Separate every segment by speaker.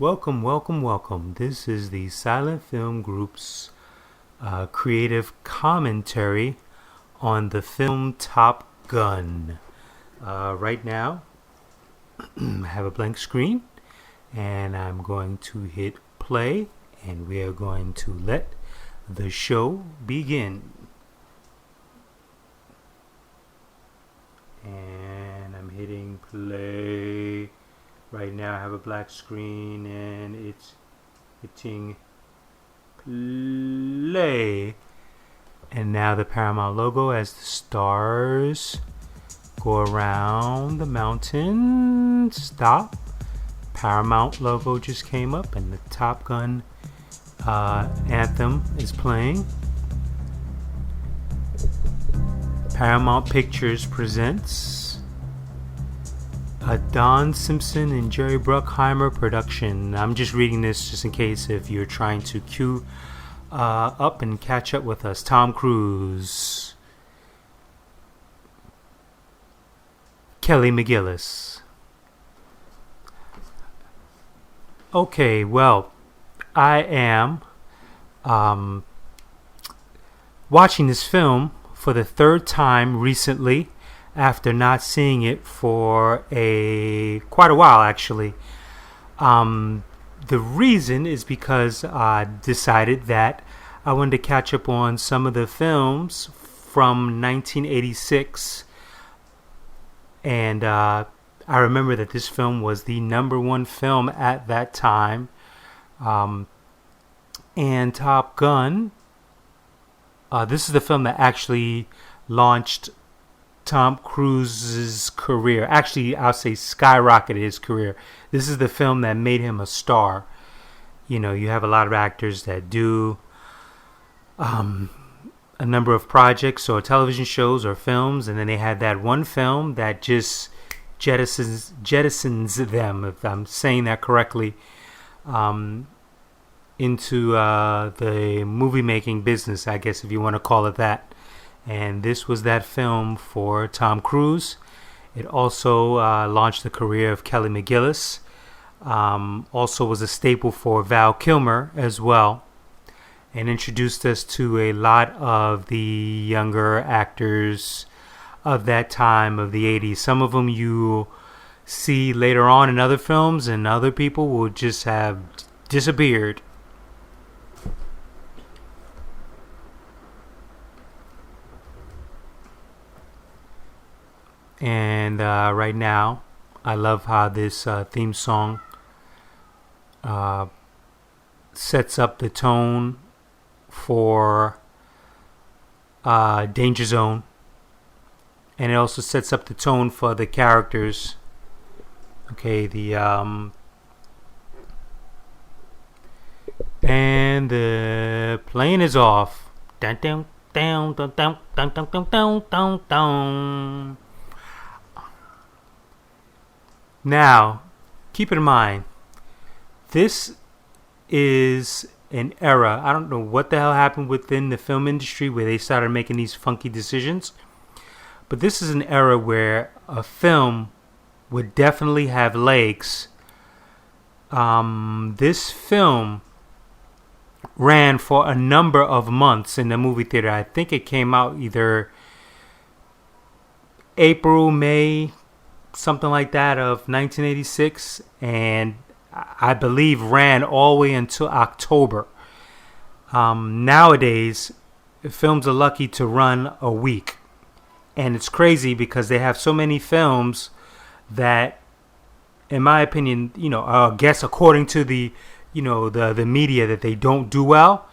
Speaker 1: Welcome, welcome, welcome. This is the Silent Film Group's creative commentary on the film Top Gun. Right now, I have a blank screen, and I'm going to hit play, and we are going to let the show begin. And I'm hitting play. Right now I have a black screen and it's hitting play. And now the Paramount logo as the stars go around the mountain. Stop. Paramount logo just came up and the Top Gun anthem is playing. Paramount Pictures presents a Don Simpson and Jerry Bruckheimer production. I'm just reading this just in case if you're trying to queue up and catch up with us. Tom Cruise, Kelly McGillis. Okay, well, I am watching this film for the third time recently after not seeing it for quite a while actually. The reason is because I decided that I wanted to catch up on some of the films from 1986, and I remember that this film was the #1 film at that time, and Top Gun, this is the film that actually launched Tom Cruise's career. Actually, I'll say skyrocketed his career. This is the film that made him a star. You know, you have a lot of actors that do a number of projects or television shows or films, and then they had that one film that just jettisons them, if I'm saying that correctly, into the movie making business, I guess, if you want to call it that. And this was that film for Tom Cruise. It also launched the career of Kelly McGillis. Also was a staple for Val Kilmer as well, and introduced us to a lot of the younger actors of that time of the 80s. Some of them you see later on in other films, and other people will just have disappeared. And right now, I love how this theme song sets up the tone for Danger Zone. And it also sets up the tone for the characters. Okay, and the plane is off. Dun, dun, dun, dun, dun, dun, dun, dun, dun, dun, dun. Now, keep in mind, this is an era. I don't know what the hell happened within the film industry where they started making these funky decisions, but this is an era where a film would definitely have legs. This film ran for a number of months in the movie theater. I think it came out either April, May, something like that, of 1986, and I believe ran all the way until October. Nowadays, films are lucky to run a week, and it's crazy because they have so many films that, in my opinion, I guess according to the media, that they don't do well.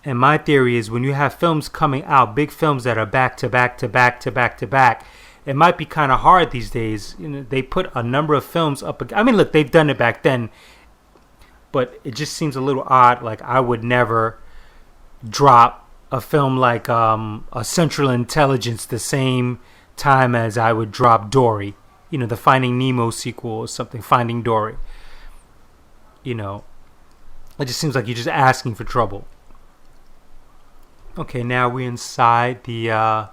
Speaker 1: And my theory is when you have films coming out, big films that are back to back to back to back to back, it might be kind of hard these days. They put a number of films up. I mean, look, they've done it back then, but it just seems a little odd. Like, I would never drop a film like a Central Intelligence the same time as I would drop Dory. The Finding Nemo sequel or something, Finding Dory. It just seems like you're just asking for trouble. Okay, now we're inside the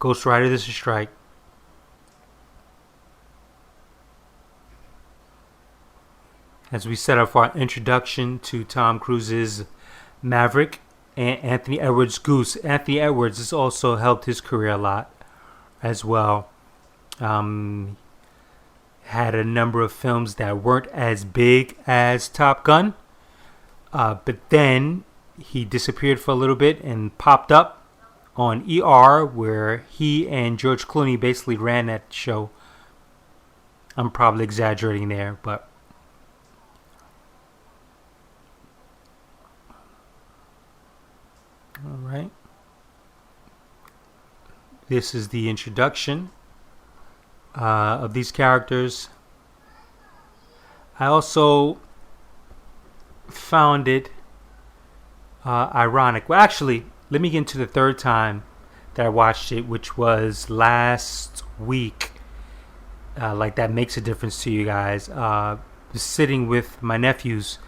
Speaker 1: Ghost Rider, This is Strike. as we set up our introduction to Tom Cruise's Maverick and Anthony Edwards' Goose. Anthony Edwards has also helped his career a lot as well. Had a number of films that weren't as big as Top Gun, but then he disappeared for a little bit and popped up on ER, where he and George Clooney basically ran that show. I'm probably exaggerating there, but all right. This is the introduction of these characters. I also found it ironic. Well, actually, let me get into the third time that I watched it, which was last week. Like that makes a difference to you guys. Sitting with my nephews,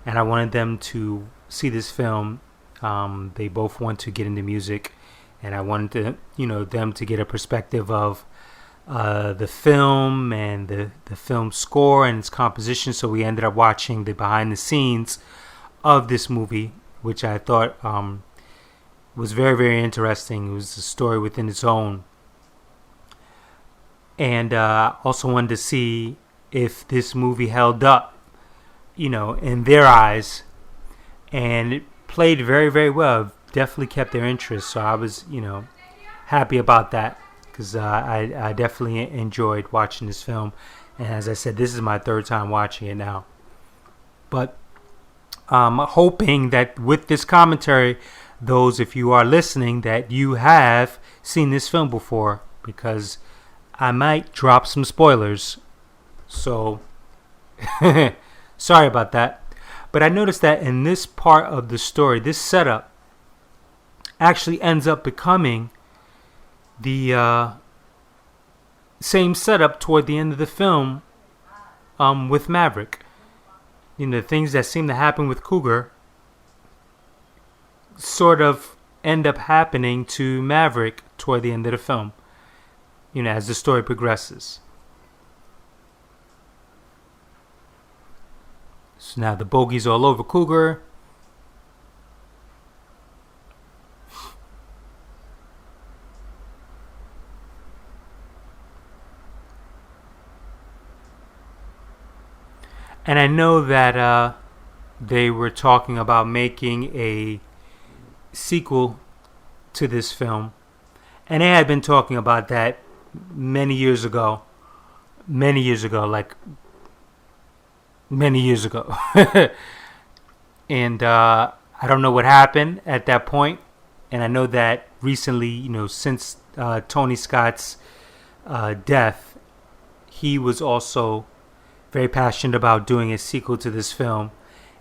Speaker 1: and I wanted them to see this film. They both want to get into music, and I wanted to, them to get a perspective of the film and the film score and its composition. So we ended up watching the behind the scenes of this movie, which I thought was very, very interesting. It was a story within its own. And also wanted to see if this movie held up, in their eyes. And it played very, very well. Definitely kept their interest. So I was, happy about that, because I definitely enjoyed watching this film. And as I said, this is my third time watching it now. But I'm hoping that with this commentary, those, if you are listening, that you have seen this film before, because I might drop some spoilers. So sorry about that. But I noticed that in this part of the story, this setup actually ends up becoming the same setup toward the end of the film with Maverick. The things that seem to happen with Cougar sort of end up happening to Maverick toward the end of the film, as the story progresses. So now the bogey's all over Cougar. And I know that they were talking about making a sequel to this film. And they had been talking about that many years ago. And I don't know what happened at that point. And I know that recently, since Tony Scott's death, he was also very passionate about doing a sequel to this film.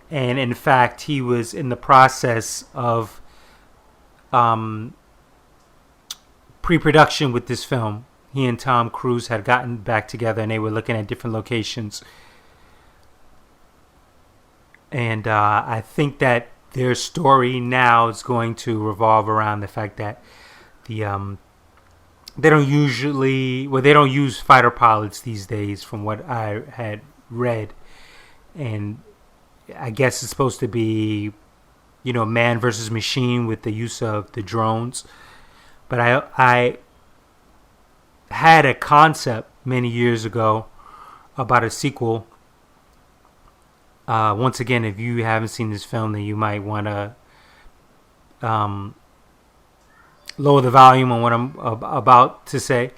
Speaker 1: And in fact, he was in the process of pre-production with this film. He and Tom Cruise had gotten back together, and they were looking at different locations. And I think that their story now is going to revolve around the fact that they don't use fighter pilots these days, from what I had read. And I guess it's supposed to be, man versus machine with the use of the drones. But I had a concept many years ago about a sequel. Once again, if you haven't seen this film, then you might want to lower the volume on what I'm about to say.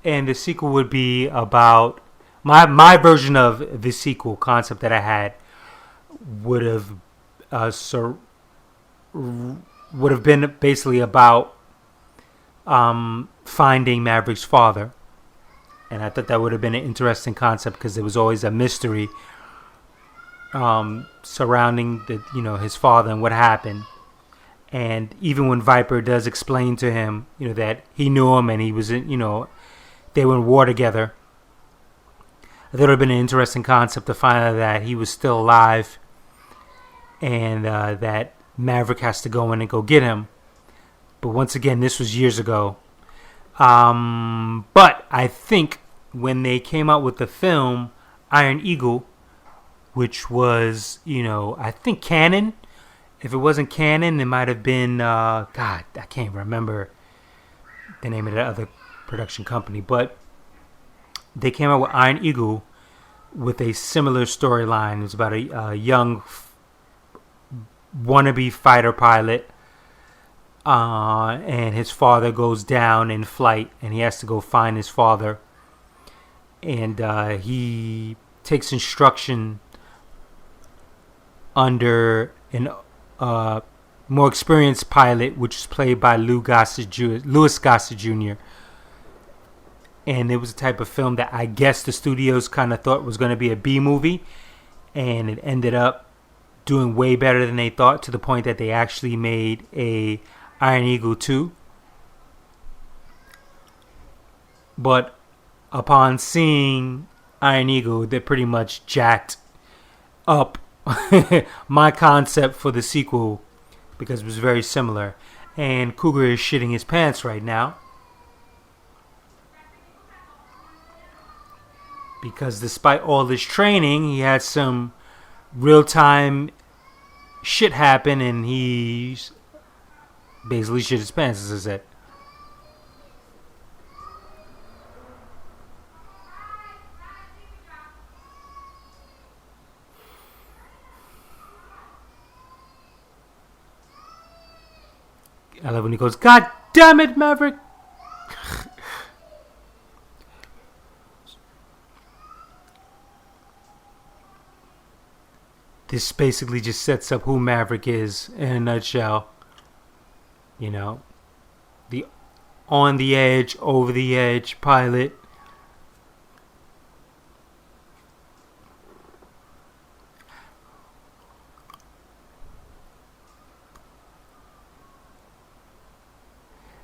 Speaker 1: And the sequel would be about my version of the sequel concept that I had would have been basically about finding Maverick's father. And I thought that would have been an interesting concept, because there was always a mystery surrounding his father and what happened. And even when Viper does explain to him, that he knew him and he was in, they were in war together, I thought it would have been an interesting concept to find out that he was still alive, and that Maverick has to go in and go get him. But once again, this was years ago. But I think when they came out with the film Iron Eagle, which was, I think canon. If it wasn't canon, it might have been, God, I can't remember the name of the other production company. But they came out with Iron Eagle with a similar storyline. It was about a young wannabe fighter pilot, and his father goes down in flight, and he has to go find his father. And he takes instruction under an more experienced pilot, which was played by Louis Gossett Jr. And it was a type of film that I guess the studios kind of thought was going to be a B movie, and it ended up doing way better than they thought, to the point that they actually made a Iron Eagle 2. But upon seeing Iron Eagle, they pretty much jacked up my concept for the sequel, because it was very similar. And Cougar is shitting his pants right now, because despite all this training, he had some real-time shit happen, and he basically shit his pants, as I said. I love when he goes, "God damn it, Maverick!" This basically just sets up who Maverick is in a nutshell. The on the edge, over the edge pilot.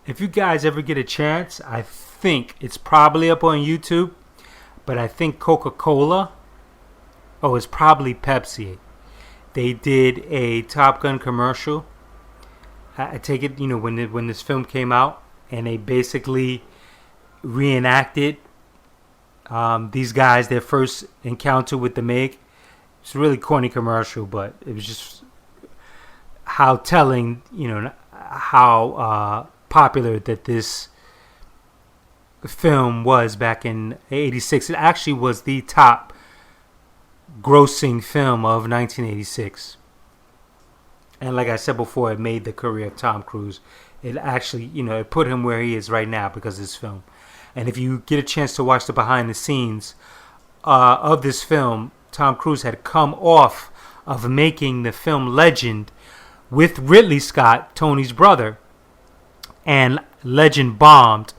Speaker 1: If you guys ever get a chance, I think it's probably up on YouTube, but I think Coca-Cola, it's probably Pepsi. They did a Top Gun commercial. I take it, when this film came out, and they basically reenacted these guys, their first encounter with the MiG. It's a really corny commercial, but it was just how telling, how popular that this film was back in '86. It actually was the top grossing film of 1986. And like I said before, it made the career of Tom Cruise. It actually, it put him where he is right now because of this film. And if you get a chance to watch the behind the scenes of this film, Tom Cruise had come off of making the film Legend with Ridley Scott, Tony's brother. And Legend bombed.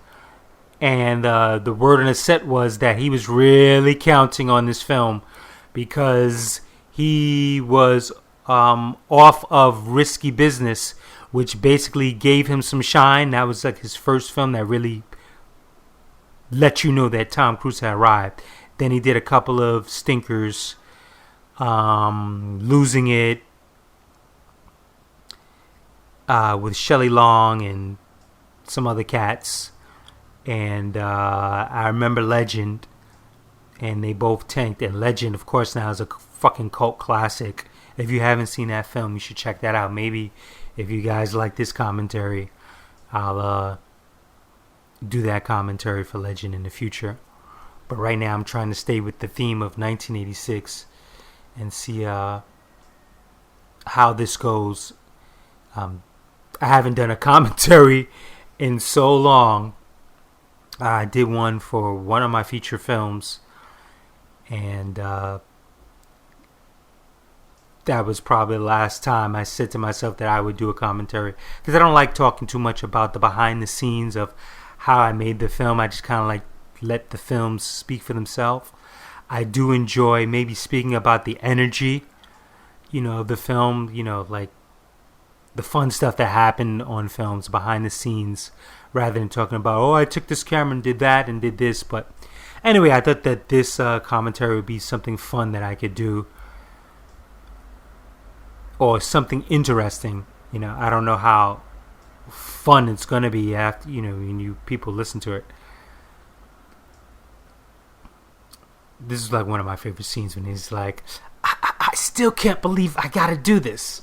Speaker 1: And the word on the set was that he was really counting on this film, because he was off of Risky Business, which basically gave him some shine. That was like his first film that really let you know that Tom Cruise had arrived. Then he did a couple of stinkers, Losing It with Shelley Long and some other cats. And I remember Legend, and they both tanked. And Legend, of course, now is a fucking cult classic. If you haven't seen that film, you should check that out. Maybe if you guys like this commentary, I'll do that commentary for Legend in the future. But right now, I'm trying to stay with the theme of 1986 and see how this goes. I haven't done a commentary in so long. I did one for one of my feature films, and that was probably the last time I said to myself that I would do a commentary, because I don't like talking too much about the behind the scenes of how I made the film. I just kind of like let the films speak for themselves. I do enjoy maybe speaking about the energy, of the film, like the fun stuff that happened on films behind the scenes, rather than talking about, I took this camera and did that and did this. But anyway, I thought that this commentary would be something fun that I could do, or something interesting. I don't know how fun it's going to be after, when you people listen to it. This is like one of my favorite scenes, when he's like, still can't believe I gotta do this.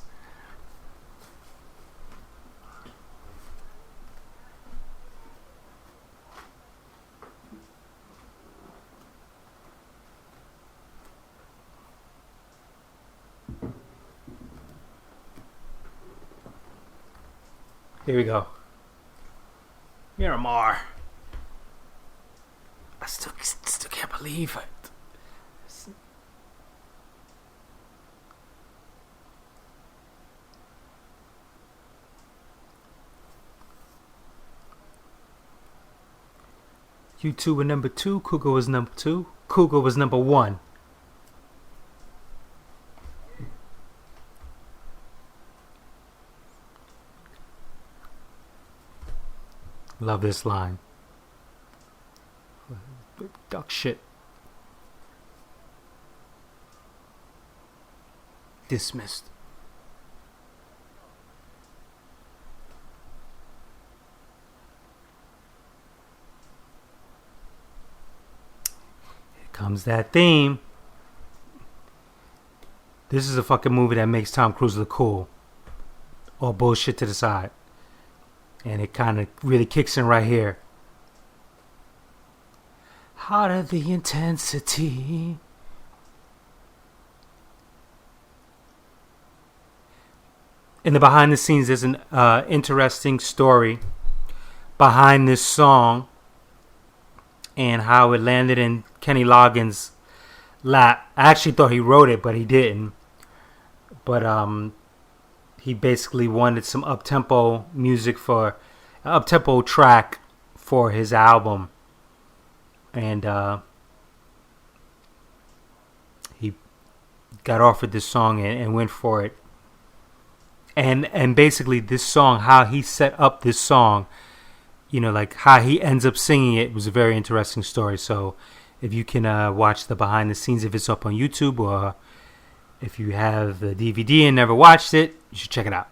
Speaker 1: Here we go. Miramar. I still can't believe it. You two were number 2. Cougar was number 2. Cougar was number 1. Love this line. Duck shit. Dismissed. Here comes that theme. This is a fucking movie that makes Tom Cruise look cool. All bullshit to the side. And it kind of really kicks in right here. Hotter the intensity. In the behind the scenes, there's an interesting story behind this song and how it landed in Kenny Loggins' lap. I actually thought he wrote it, but he didn't. But he basically wanted some up-tempo music for up-tempo track for his album, and he got offered this song and went for it. And basically this song, how he set up this song, you know, like how he ends up singing it, was a very interesting story. So if you can watch the behind the scenes, if it's up on YouTube, or if you have the DVD and never watched it, you should check it out.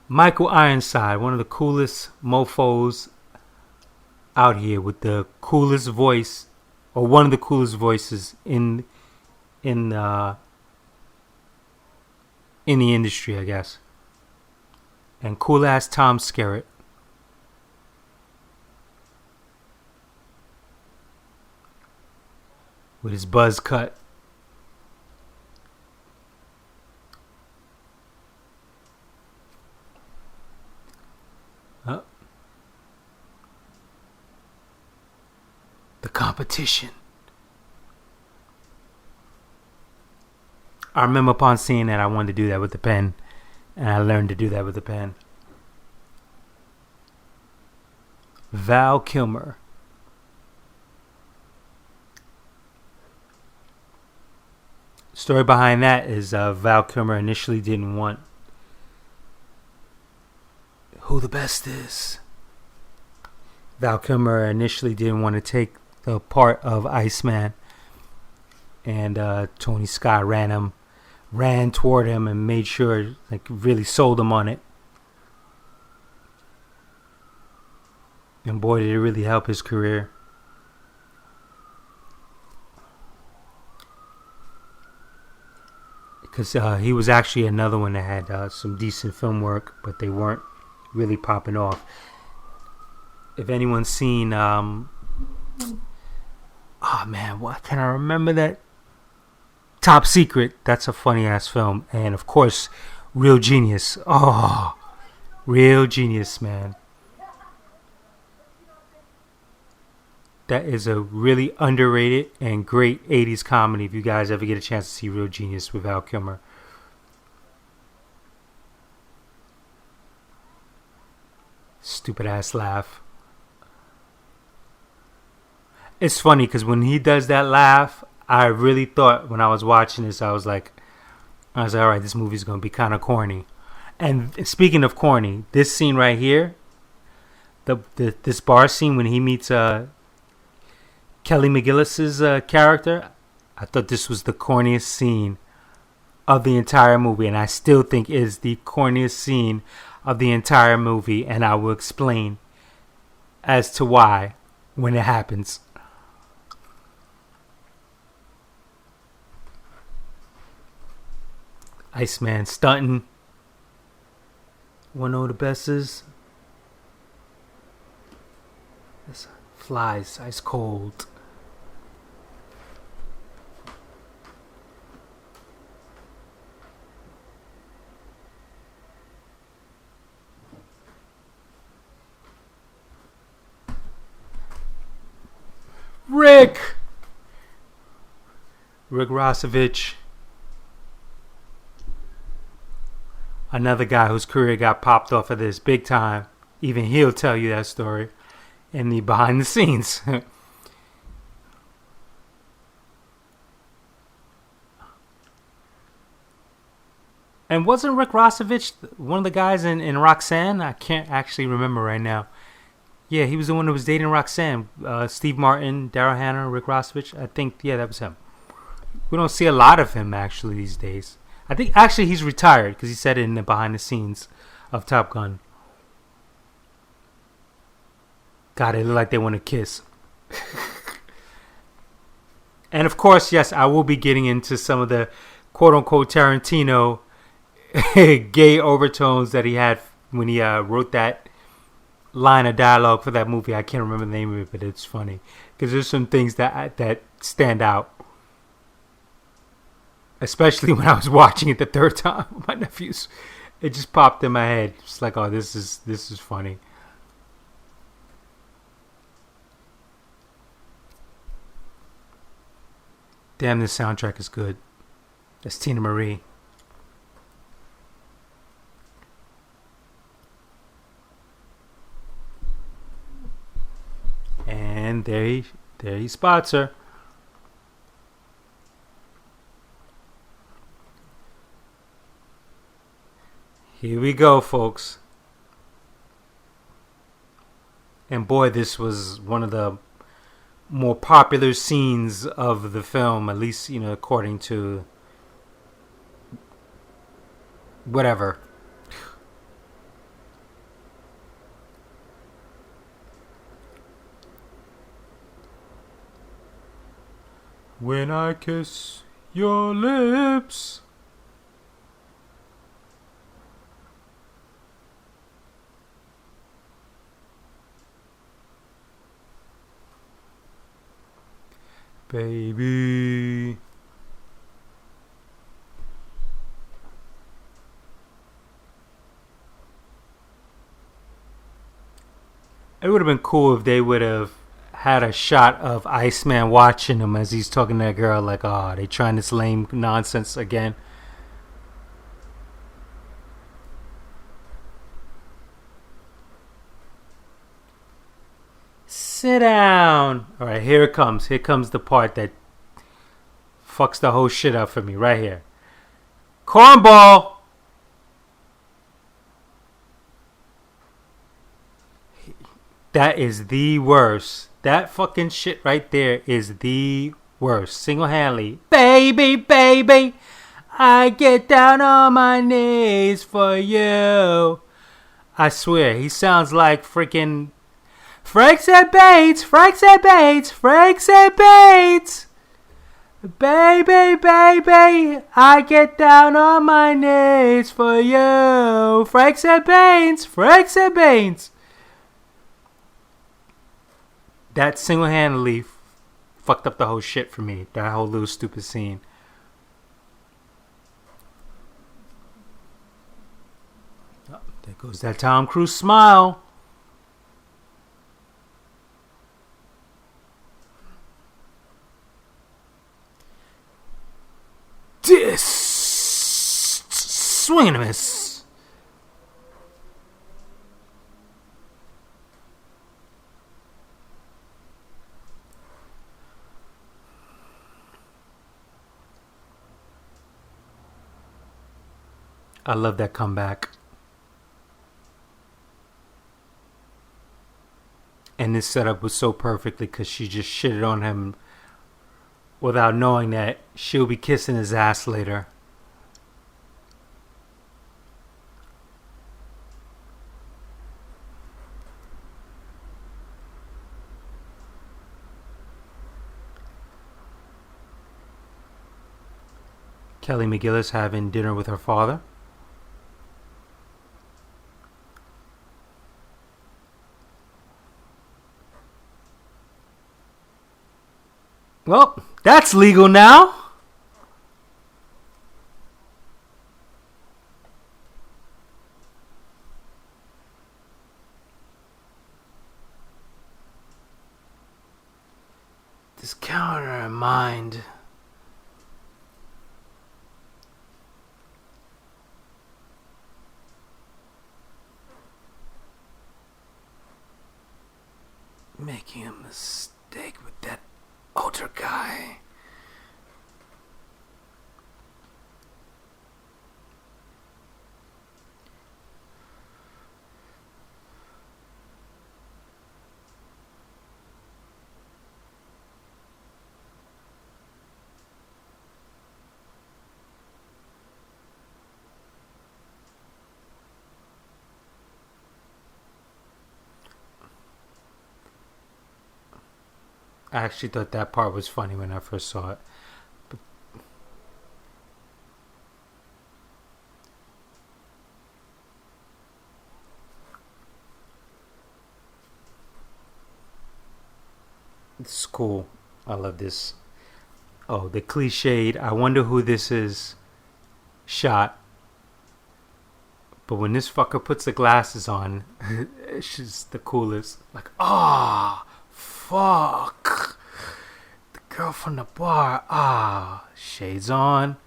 Speaker 1: Michael Ironside, one of the coolest mofos out here, with the coolest voice, or one of the coolest voices in the industry, I guess. And cool ass Tom Skerritt. With his buzz cut. The competition. I remember upon seeing that, I wanted to do that with the pen. And I learned to do that with the pen. Val Kilmer. Story behind that is Val Kilmer initially didn't want Who the Best Is. Val Kilmer initially didn't want to take the part of Iceman, and Tony Scott ran toward him and made sure, like, really sold him on it. And boy, did it really help his career. Because he was actually another one that had some decent film work, but they weren't really popping off. If anyone's seen, oh man, why can't I remember that? Top Secret. That's a funny ass film. And of course, Real Genius. Oh, Real Genius, man. That is a really underrated and great 80s comedy. If you guys ever get a chance to see Real Genius with Val Kilmer. Stupid ass laugh. It's funny because when he does that laugh, I really thought when I was watching this, I was like, all right, this movie's going to be kind of corny. And speaking of corny, this scene right here, this bar scene when he meets Kelly McGillis's character, I thought this was the corniest scene of the entire movie, and I still think is the corniest scene of the entire movie, and I will explain as to why when it happens. Iceman stunting. Wanna know the best is? This flies ice cold. Rick Rossovich. Another guy whose career got popped off of this big time. Even he'll tell you that story in the behind the scenes. And wasn't Rick Rossovich one of the guys in Roxanne? I can't actually remember right now. Yeah, he was the one who was dating Roxanne. Steve Martin, Daryl Hannah, Rick Rossovich. I think, yeah, that was him. We don't see a lot of him actually these days. I think actually he's retired because he said it in the behind the scenes of Top Gun. God, they look like they want to kiss. And of course, yes, I will be getting into some of the quote-unquote Tarantino gay overtones that he had when he wrote that line of dialogue for that movie. I can't remember the name of it, but it's funny because there's some things that stand out. Especially when I was watching it the third time with my nephews. It just popped in my head. It's like, oh, this is funny. Damn, this soundtrack is good. That's Tina Marie. And there he spots her. Here we go, folks. And boy, this was one of the more popular scenes of the film, at least, according to whatever. When I kiss your lips. Baby. It would have been cool if they would have had a shot of Iceman watching him as he's talking to that girl like, oh, they trying this lame nonsense again. Sit down. All right, here it comes. Here comes the part that fucks the whole shit up for me right here. Cornball. That is the worst. That fucking shit right there is the worst. Single-handedly. Baby, baby, I get down on my knees for you. I swear, he sounds like freaking Frank said Bates, Frank said Bates, Frank said Bates. Baby, baby, I get down on my knees for you. Frank said Bates, Frank said Bates. That single-handedly fucked up the whole shit for me. That whole little stupid scene. Oh, there goes that Tom Cruise smile. This swing and a miss. I love that comeback. And this setup was so perfectly because she just shitted on him without knowing that she'll be kissing his ass later. Kelly McGillis having dinner with her father. Well, that's legal now. This counter in mind. Making a mistake with that older guy. I actually thought that part was funny when I first saw it. But it's cool. I love this. Oh, the cliched, I wonder who this is shot. But when this fucker puts the glasses on, it's just the coolest. Like, ah, fuck. The girl from the bar, shades on.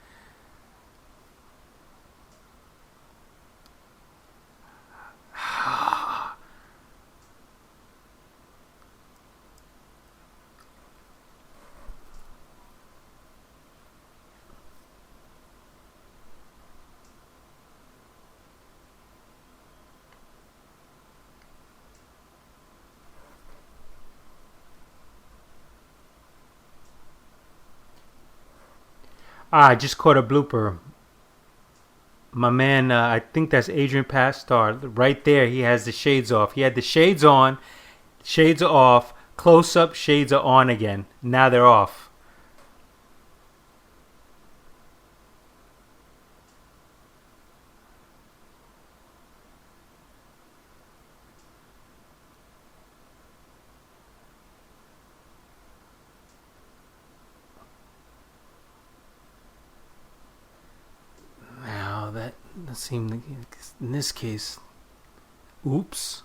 Speaker 1: I just caught a blooper. My man, I think that's Adrian Pastar. Right there, he has the shades off. He had the shades on, shades are off, close up, shades are on again. Now they're off. Now that seemed in this case. Oops.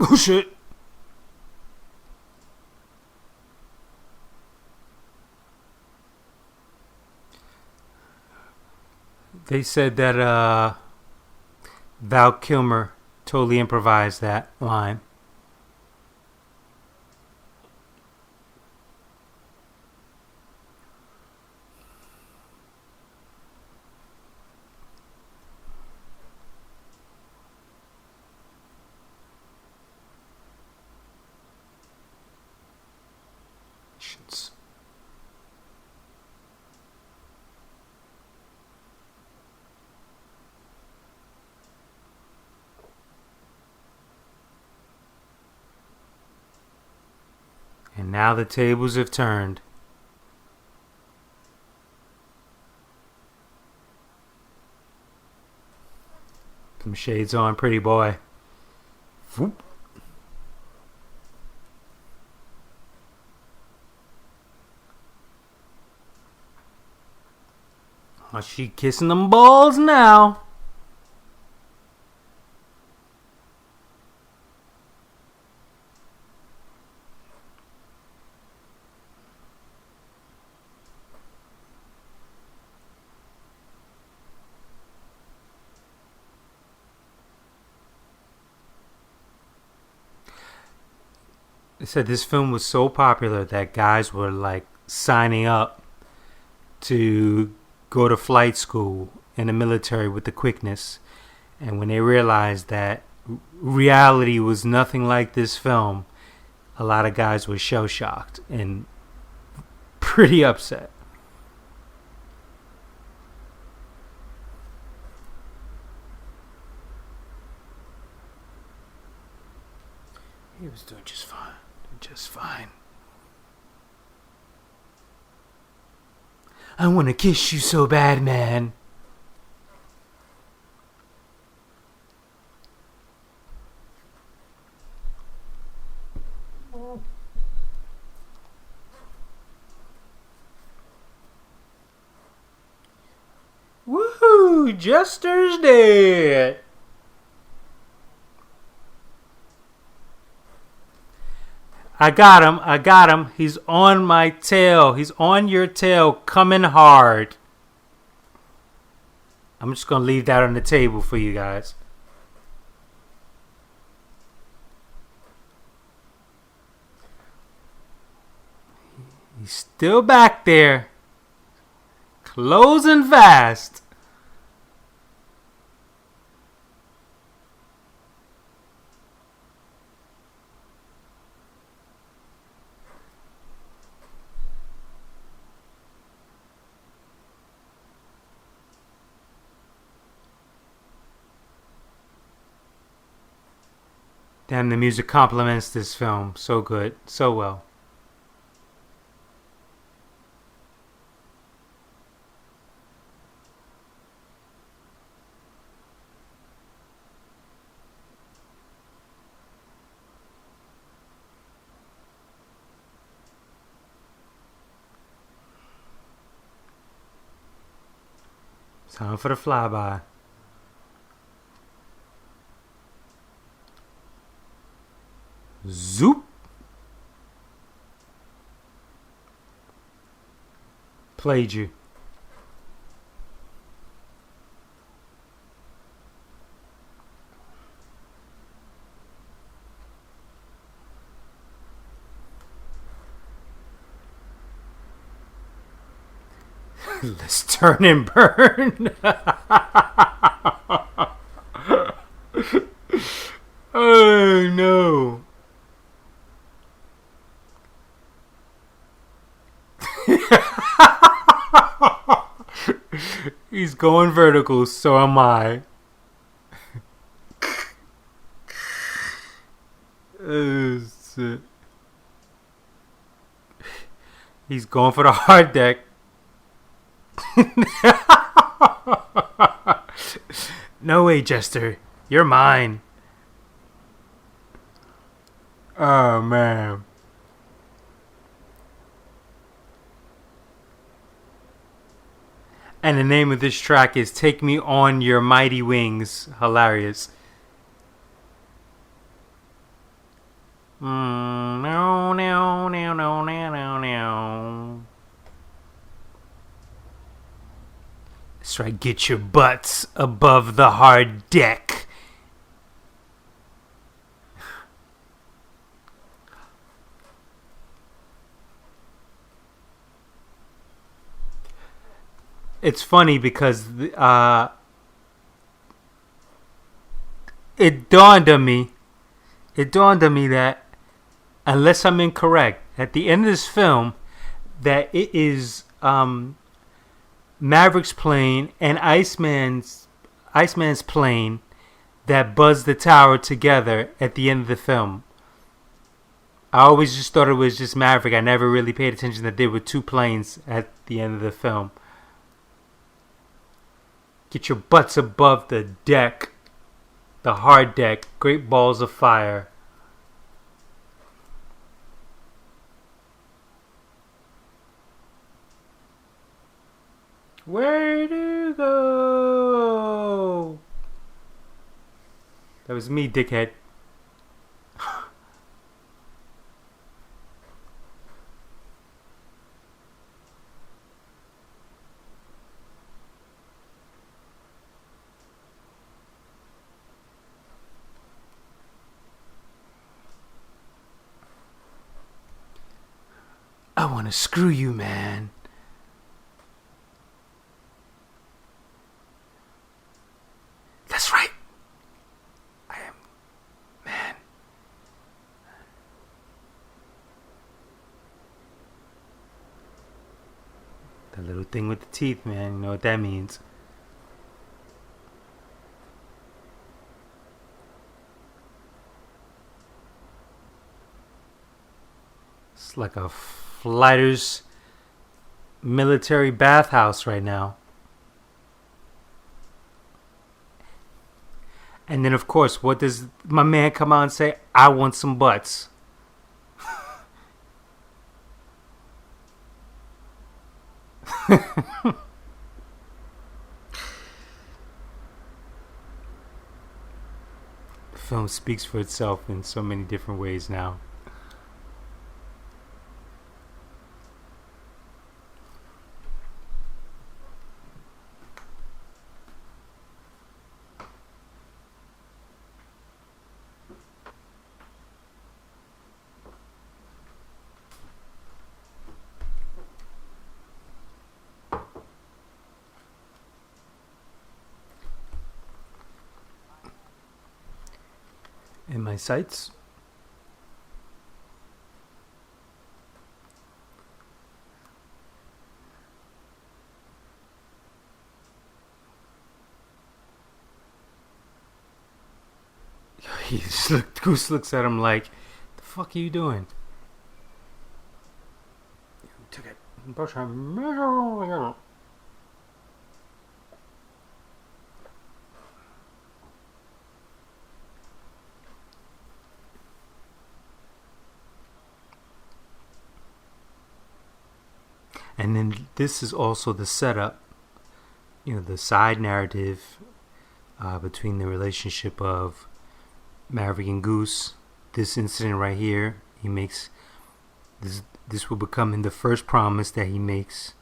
Speaker 1: Oh shit. They said that Val Kilmer totally improvised that line. And now the tables have turned. Some shades on, pretty boy. Whoop. Oh, she kissing them balls now. They said this film was so popular that guys were like signing up to go to flight school in the military with the quickness. And when they realized that reality was nothing like this film, a lot of guys were shell shocked and pretty upset. He was doing just fine. Just fine. I want to kiss you so bad, man. Woohoo! Jester's dead. I got him. I got him. He's on my tail. He's on your tail, coming hard. I'm just going to leave that on the table for you guys. He's still back there. Closing fast. Damn, the music complements this film so good, so well. Time for the flyby. Zoop. Played you. Let's turn and burn. Oh no. He's going vertical, so am I. Oh, shit. He's going for the hard deck. No way, Jester. You're mine. Oh, man. And the name of this track is Take Me On Your Mighty Wings. Hilarious. No, no, no, no, no, no, no. That's right, get your butts above the hard deck. It's funny because it dawned on me that, unless I'm incorrect, at the end of this film, that it is Maverick's plane and Iceman's plane that buzz the tower together at the end of the film. I always just thought it was just Maverick. I never really paid attention that there were two planes at the end of the film. Get your butts above the deck. The hard deck. Great balls of fire. Where to go? That was me, dickhead. I want to screw you, man. That's right. I am, man. The little thing with the teeth, man. You know what that means. It's like a fighter's military bathhouse right now. And then, of course, what does my man come out and say? I want some butts. The film speaks for itself in so many different ways now. In my sights. Goose looks at him like, the fuck are you doing? You took it. And then this is also the setup, the side narrative between the relationship of Maverick and Goose. This incident right here, he makes this will become in the first promise that he makes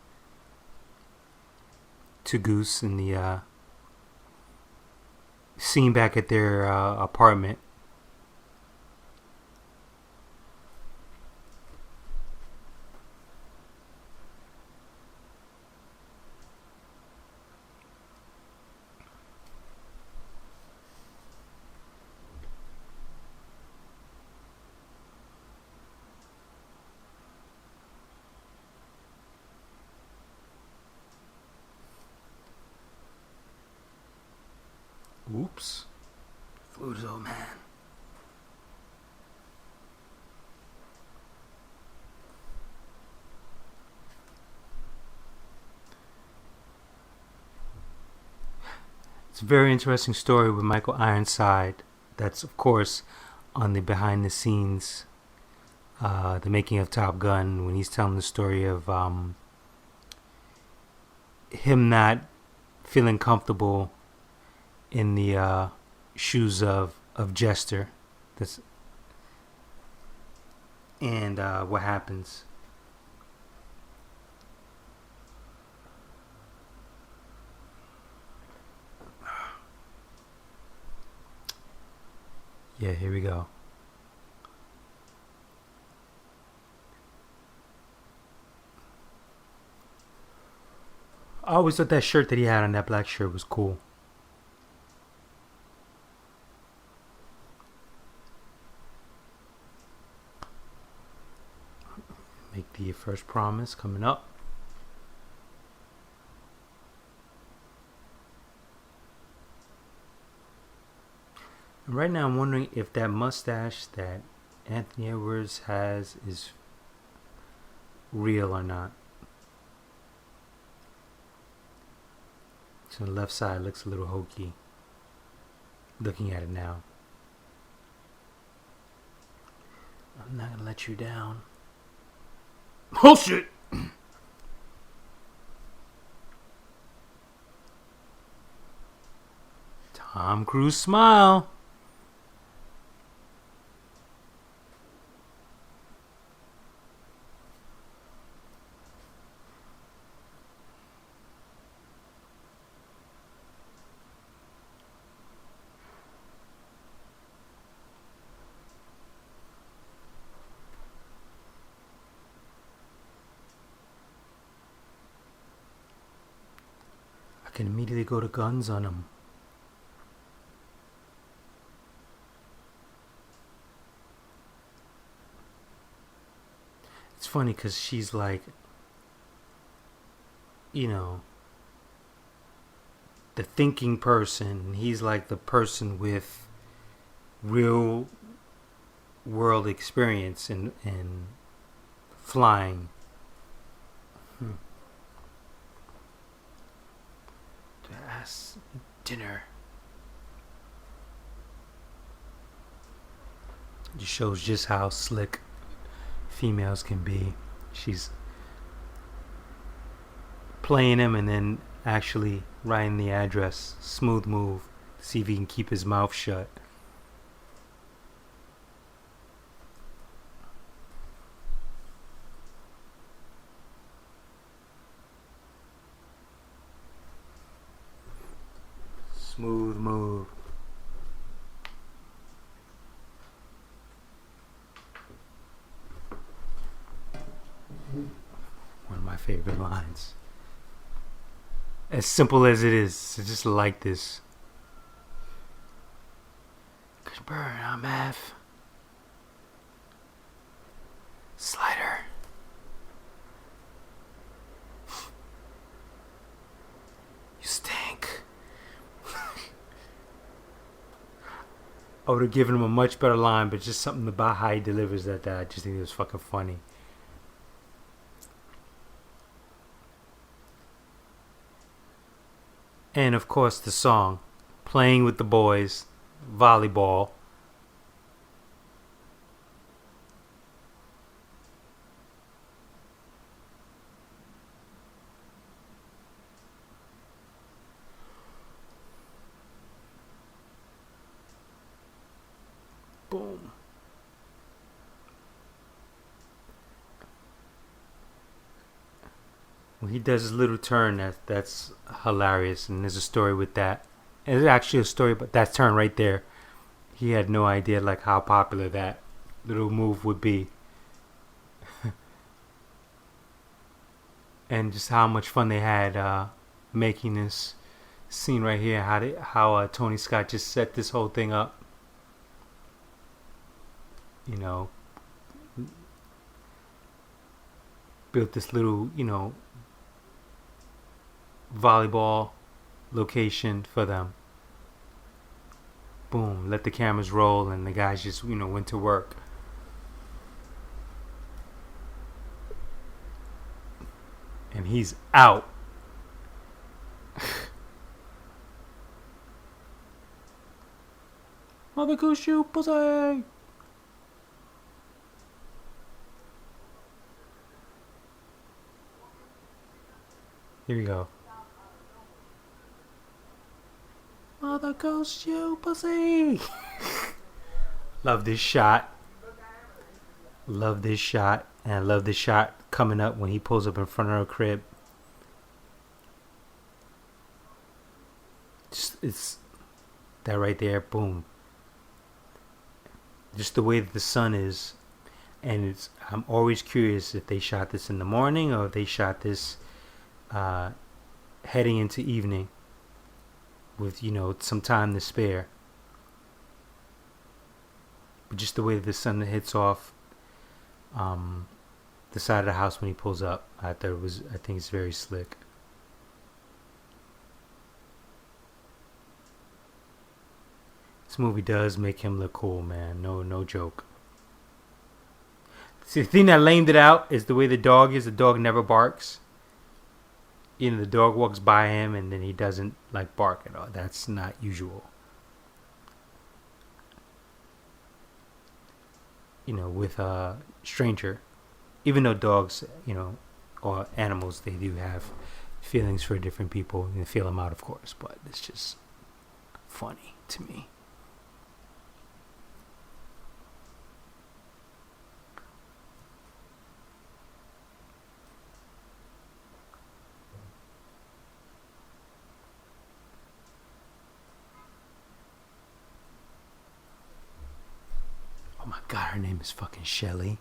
Speaker 1: to Goose in the scene back at their apartment. Oops. Flew his old man. It's a very interesting story with Michael Ironside. That's, of course, on the behind the scenes, the making of Top Gun, when he's telling the story of him not feeling comfortable in the shoes of Jester. That's and what happens. Yeah, here we go. I always thought that shirt that he had on, that black shirt, was cool. Make the first promise coming up. And right now I'm wondering if that mustache that Anthony Edwards has is real or not. So the left side looks a little hokey looking at it now. I'm not gonna let you down. Bullshit! Tom Cruise smile. I can immediately go to guns on him. It's funny because she's like, the thinking person. He's like the person with real world experience and flying. Ass dinner. Just shows just how slick females can be. She's playing him and then actually writing the address. Smooth move. See if he can keep his mouth shut. Smooth move. One of my favorite lines. As simple as it is, I just like this. Good burn, I'm F. Slider. You stink. I would have given him a much better line, but just something about how he delivers that I just think it was fucking funny. And of course the song, Playing with the Boys, volleyball. Boom. When he does his little turn, that's hilarious, and there's a story with that. And there's actually a story about that turn right there. He had no idea like how popular that little move would be, and just how much fun they had making this scene right here. How Tony Scott just set this whole thing up. You know, built this little, volleyball location for them. Boom, let the cameras roll, and the guys just, went to work. And he's out. Mother goose, you pussy! Here we go. Mother goes you pussy. Love this shot. Love this shot. And I love this shot coming up when he pulls up in front of her crib. It's that right there. Boom. Just the way that the sun is. And I'm always curious if they shot this in the morning or if they shot this heading into evening with some time to spare. But just the way that the sun hits off the side of the house when he pulls up, I think it's very slick. This movie does make him look cool, man. No joke. See, the thing that lamed it out is the way the dog is. The dog never barks. The dog walks by him and then he doesn't bark at all. That's not usual. With a stranger, even though dogs, or animals, they do have feelings for different people and feel them out, of course, but it's just funny to me. Oh my god, her name is fucking Shelly.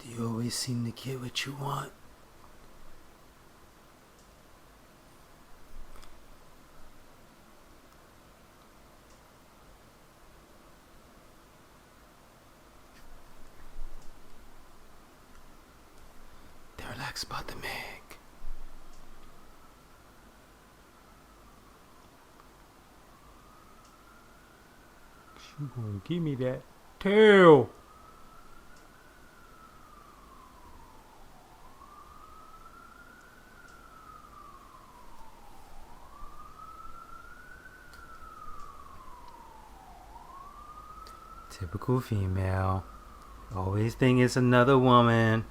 Speaker 1: You always seem to get what you want. Relax about the Meg. She gonna give me that tail. Typical female. Always think it's another woman.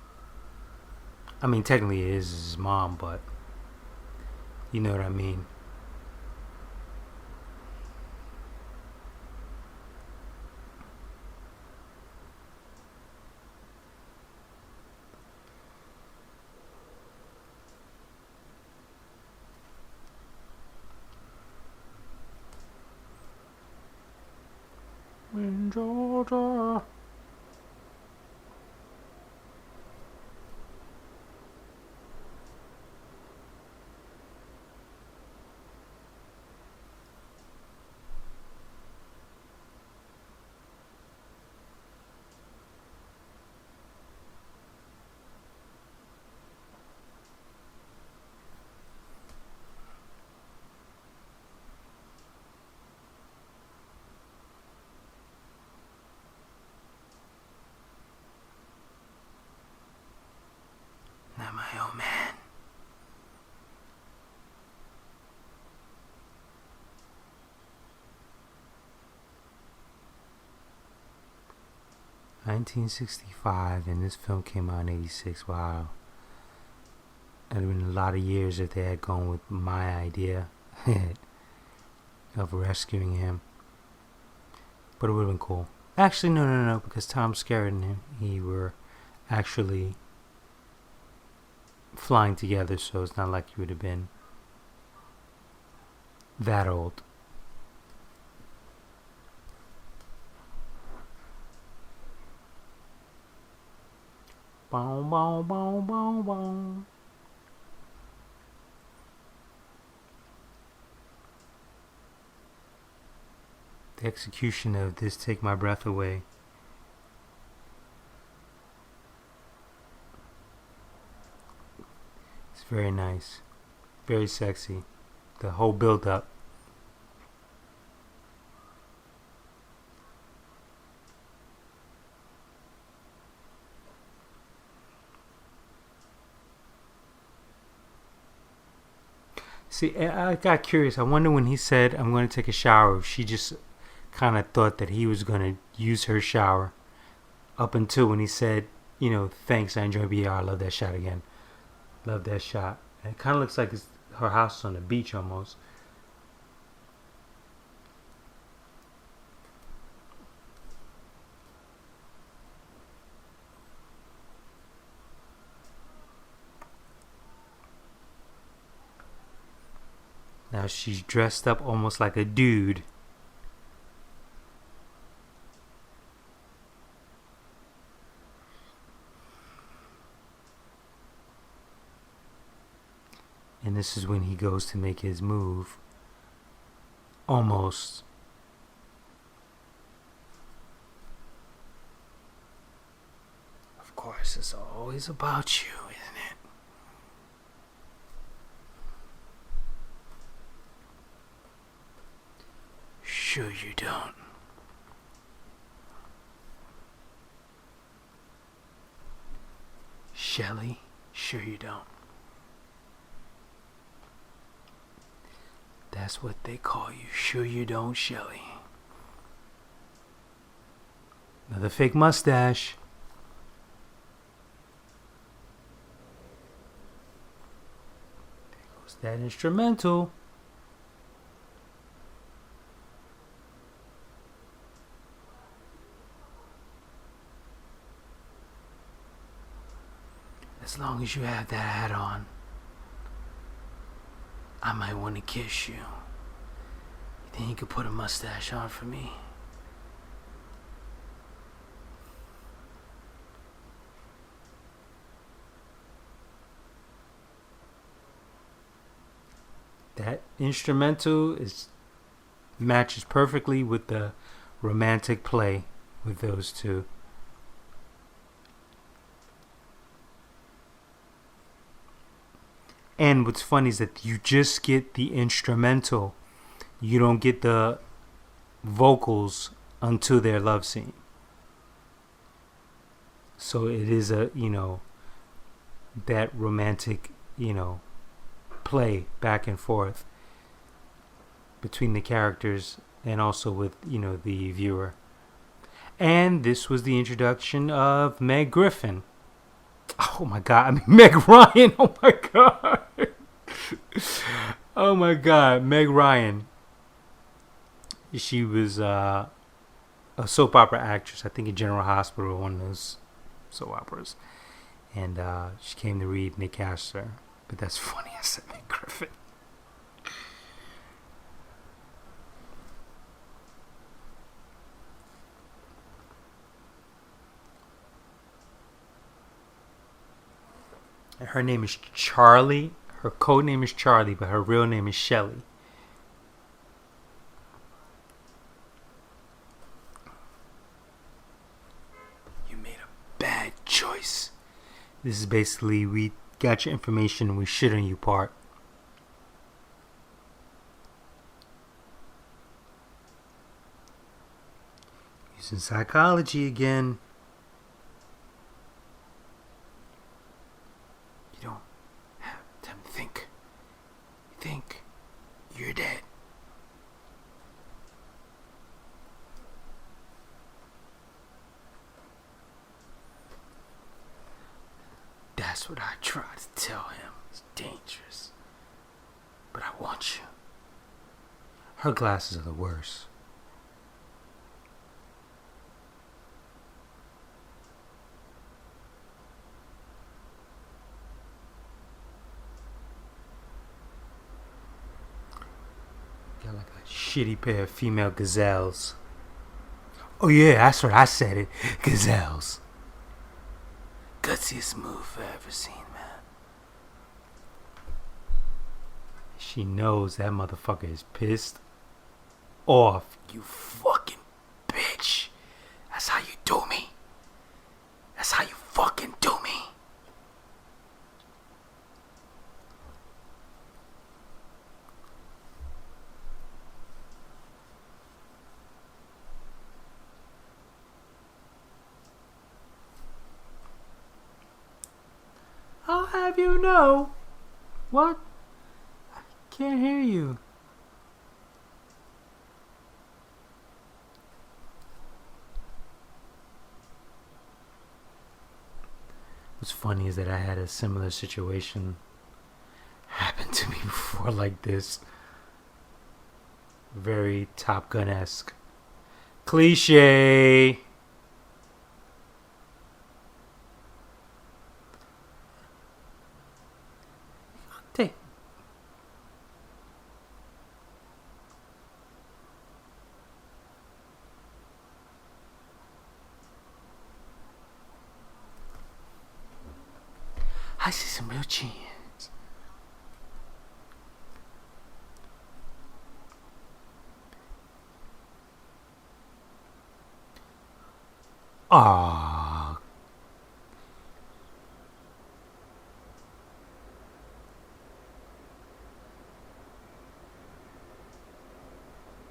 Speaker 1: I mean, technically it is his mom, but you know what I mean. In Georgia. Not my old man. (1965) and this film came out in '86. Wow. It would have been a lot of years if they had gone with my idea of rescuing him. But it would have been cool. Actually, no, because Tom Skerritt and him, he were actually flying together, so it's not like he would have been that old. Bow, bow, bow, bow, bow. The execution of this Take My Breath Away. It's very nice. Very sexy. The whole build up. See, I got curious. I wonder when he said, I'm going to take a shower, if she just kind of thought that he was going to use her shower. Up until when he said, thanks, I enjoy BR. I love that shot again. Love that shot. And it kind of looks like her house is on the beach almost. Now she's dressed up almost like a dude. And this is when he goes to make his move. Almost. Of course, it's always about you, isn't it? Sure you don't. Shelly, sure you don't. That's what they call you. Sure you don't, Shelly. Another fake mustache. There goes that instrumental. As long as you have that hat on, I might want to kiss you. You think you could put a mustache on for me? That instrumental matches perfectly with the romantic play with those two. And what's funny is that you just get the instrumental. You don't get the vocals until their love scene. So it is a, that romantic, play back and forth between the characters and also with, the viewer. And this was the introduction of Meg Griffin. Oh my God. I mean, Meg Ryan. Oh my God. Oh my God. Meg Ryan. She was a soap opera actress, I think in General Hospital, one of those soap operas. And she came to read and they cast her. But that's funny. I said Meg Griffin. Her name is Charlie. Her code name is Charlie, but her real name is Shelly. You made a bad choice. This is basically, we got your information and we shit on you part. Using psychology again. You don't have time to think. You think you're dead. That's what I tried to tell him. It's dangerous. But I want you. Her glasses are the worst. Got like a shitty pair of female gazelles. Oh yeah, that's what I said it. Gazelles. Gutsiest move I've ever seen, man. She knows that motherfucker is pissed off. You fucking bitch. That's how you do me. That's how you fucking do me. I'll have you know. What? I can't hear you. What's funny is that I had a similar situation happen to me before like this. Very Top Gun-esque. Cliche. Take. I see some real chins. Ah.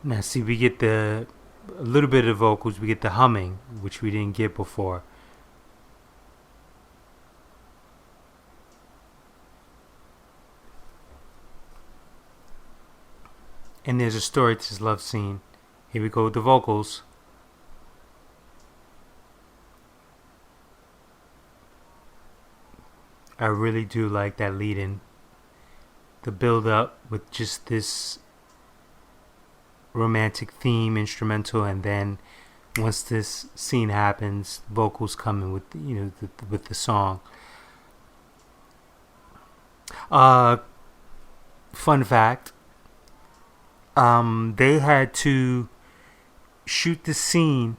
Speaker 1: Now see, we get a little bit of vocals, we get the humming, which we didn't get before. And there's a story to this love scene. Here we go with the vocals. I really do like that lead-in. The build-up with just this romantic theme instrumental, and then once this scene happens, vocals come in with with the song. Fun fact: they had to shoot the scene.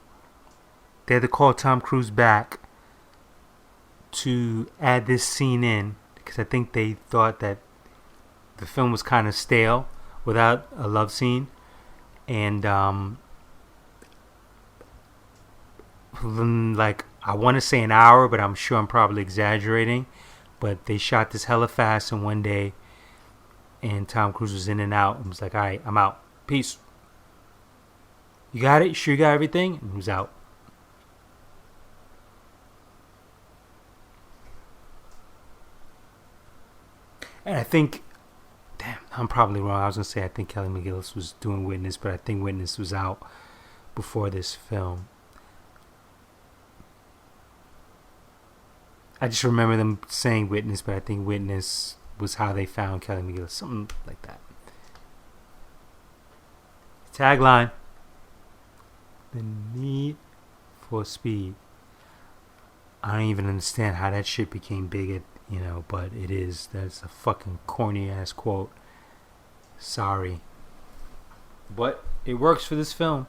Speaker 1: They had to call Tom Cruise back to add this scene in because I think they thought that the film was kind of stale without a love scene. And like, I want to say an hour, but I'm sure I'm probably exaggerating. But they shot this hella fast in one day, and Tom Cruise was in and out and was like, all right, I'm out. Peace. You got it? You sure you got everything? And he was out. And I think, damn, I'm probably wrong. I was going to say I think Kelly McGillis was doing Witness, but I think Witness was out before this film. I just remember them saying Witness, but I think Witness was how they found Kelly McGillis. Something like that. Tagline. The Need for Speed. I don't even understand how that shit became big, but it is. That's a fucking corny ass quote. Sorry. But it works for this film.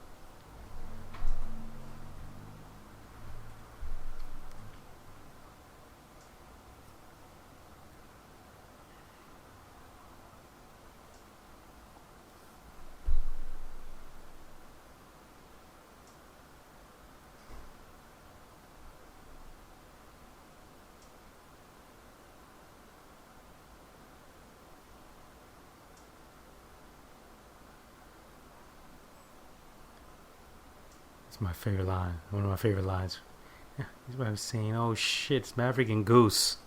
Speaker 1: It's my favorite line. One of my favorite lines. Yeah, he's what I was saying. Oh shit, it's Maverick and Goose.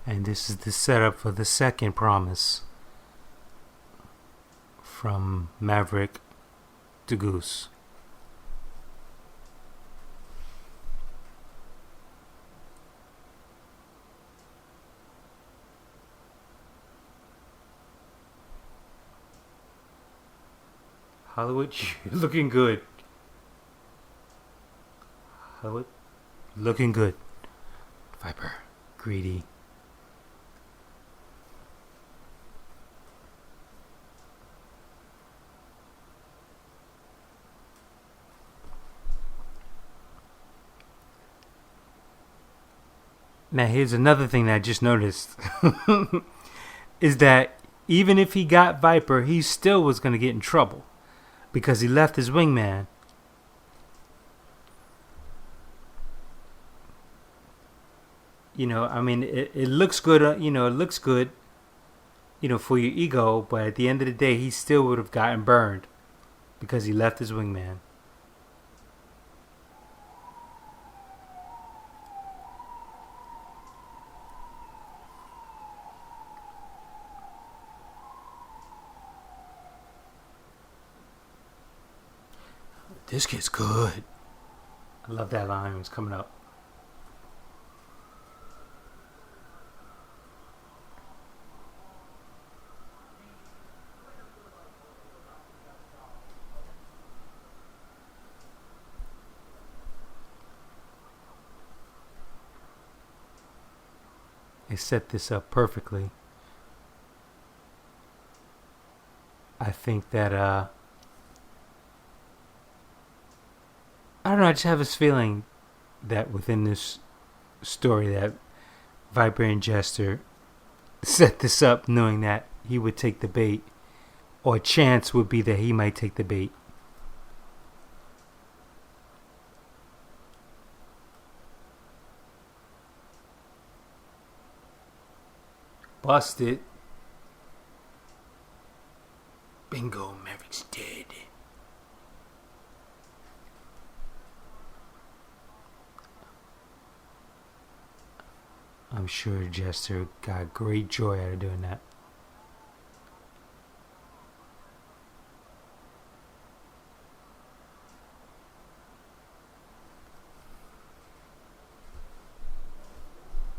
Speaker 1: And this is the setup for the second promise from Maverick to Goose. Hollywood, you're looking good. Hollywood, looking good. Viper, greedy. Now, here's another thing that I just noticed. Is that even if he got Viper, he still was going to get in trouble. Because he left his wingman. It looks good, it looks good, for your ego. But at the end of the day, he still would have gotten burned. Because he left his wingman. This kid's good. I love that line. It's coming up. They set this up perfectly. I think that I don't know, I just have this feeling that within this story that Viper and Jester set this up knowing that he would take the bait, or chance would be that he might take the bait. Busted. Bingo, Maverick's dead. I'm sure Jester got great joy out of doing that.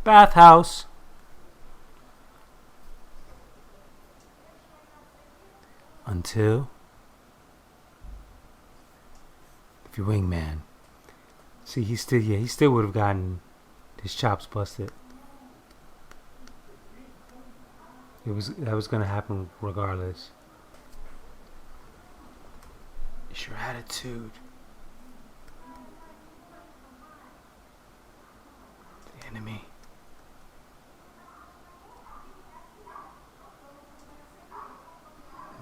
Speaker 1: Bathhouse. Until if your wingman. See, he still would have gotten his chops busted. That was gonna happen regardless. It's your attitude. The enemy.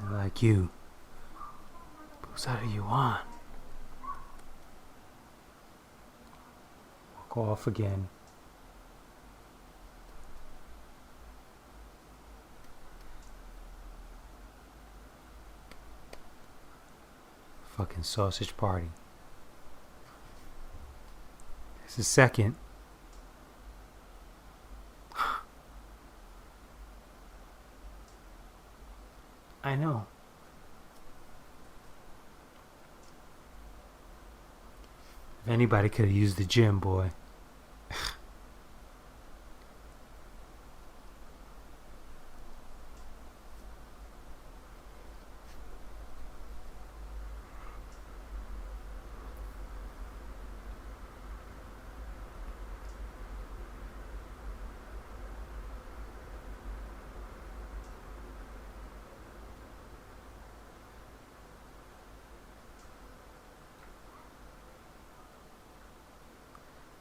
Speaker 1: And like you. Whose side are you on? Walk off again. Fucking sausage party. It's the second. I know. If anybody could have used the gym, boy.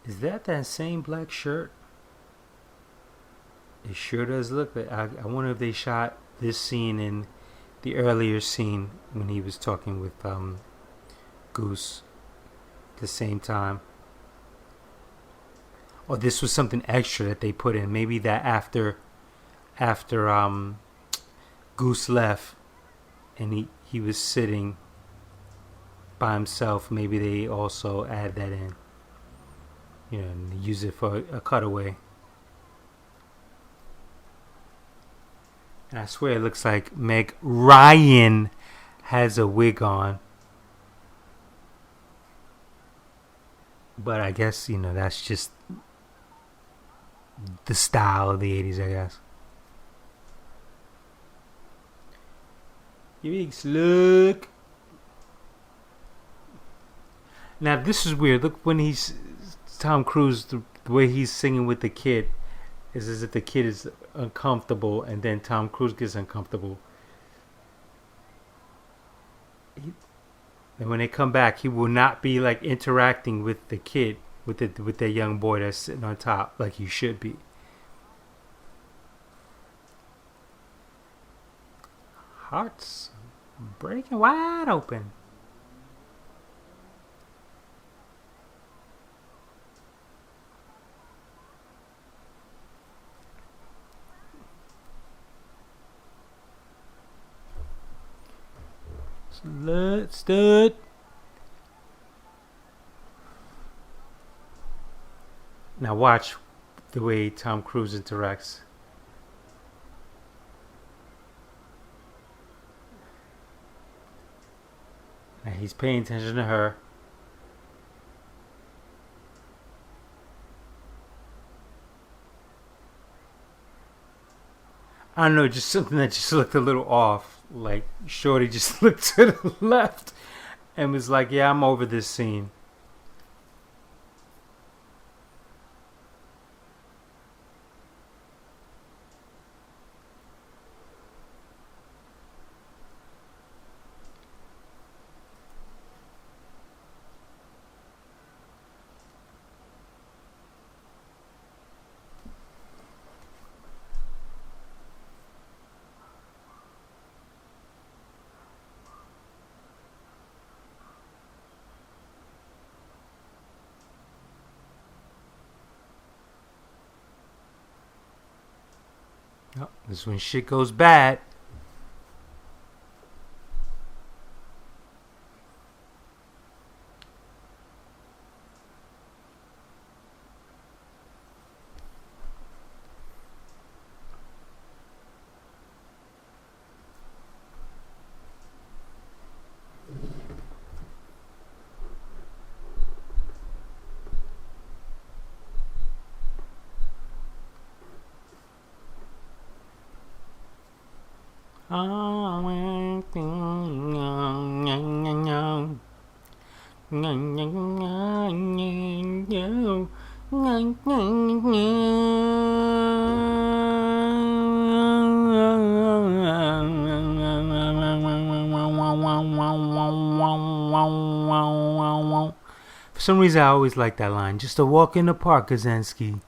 Speaker 1: Is that same black shirt? It sure does look like. I wonder if they shot this scene in the earlier scene when he was talking with Goose at the same time. Or this was something extra that they put in. Maybe that after Goose left and he was sitting by himself, maybe they also add that in. You know, and use it for a cutaway. And I swear it looks like Meg Ryan has a wig on. But I guess, you know, that's just the style of the 80s, I guess. You big look. Now this is weird. Look when he's Tom Cruise, the way he's singing with the kid is as if the kid is uncomfortable and then Tom Cruise gets uncomfortable. And when they come back, he will not be like interacting with the kid, with that young boy that's sitting on top like he should be. Hearts breaking wide open. Stood. Now watch the way Tom Cruise interacts. Now he's paying attention to her. I don't know, just something that just looked a little off. Like, Shorty just looked to the left and was like, yeah, I'm over this scene. Oh, this is when shit goes bad. some reason, I always like that line. Just a walk in the park, Kaczynski.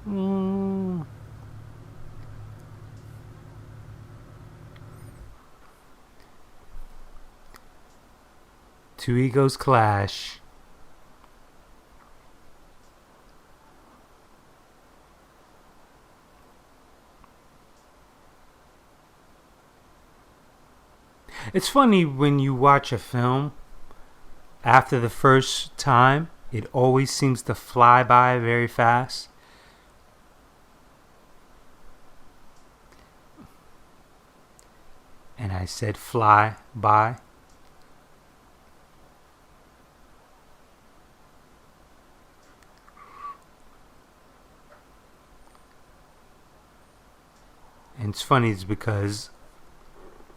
Speaker 1: Mm. Two egos clash. It's funny when you watch a film, after the first time, it always seems to fly by very fast. And I said fly by. And it's funny, it's because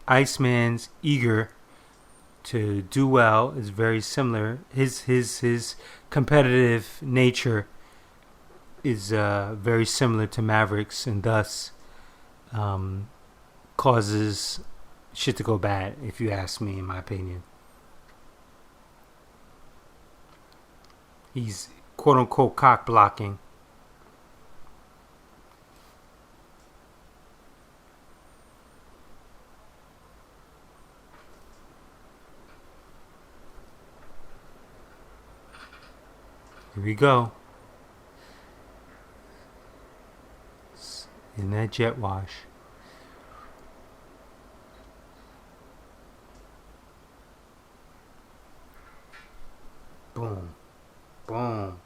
Speaker 1: Iceman's eager to do well is very similar. His competitive nature is very similar to Maverick's, and thus causes shit to go bad, if you ask me, in my opinion. He's quote unquote cock blocking. Here we go. In that jet wash. Boom. Boom.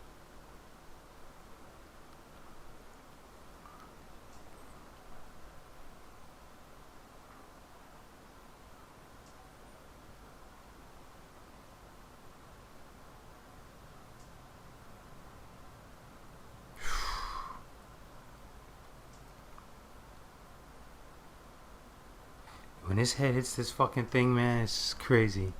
Speaker 1: When his head hits this fucking thing, man, it's crazy.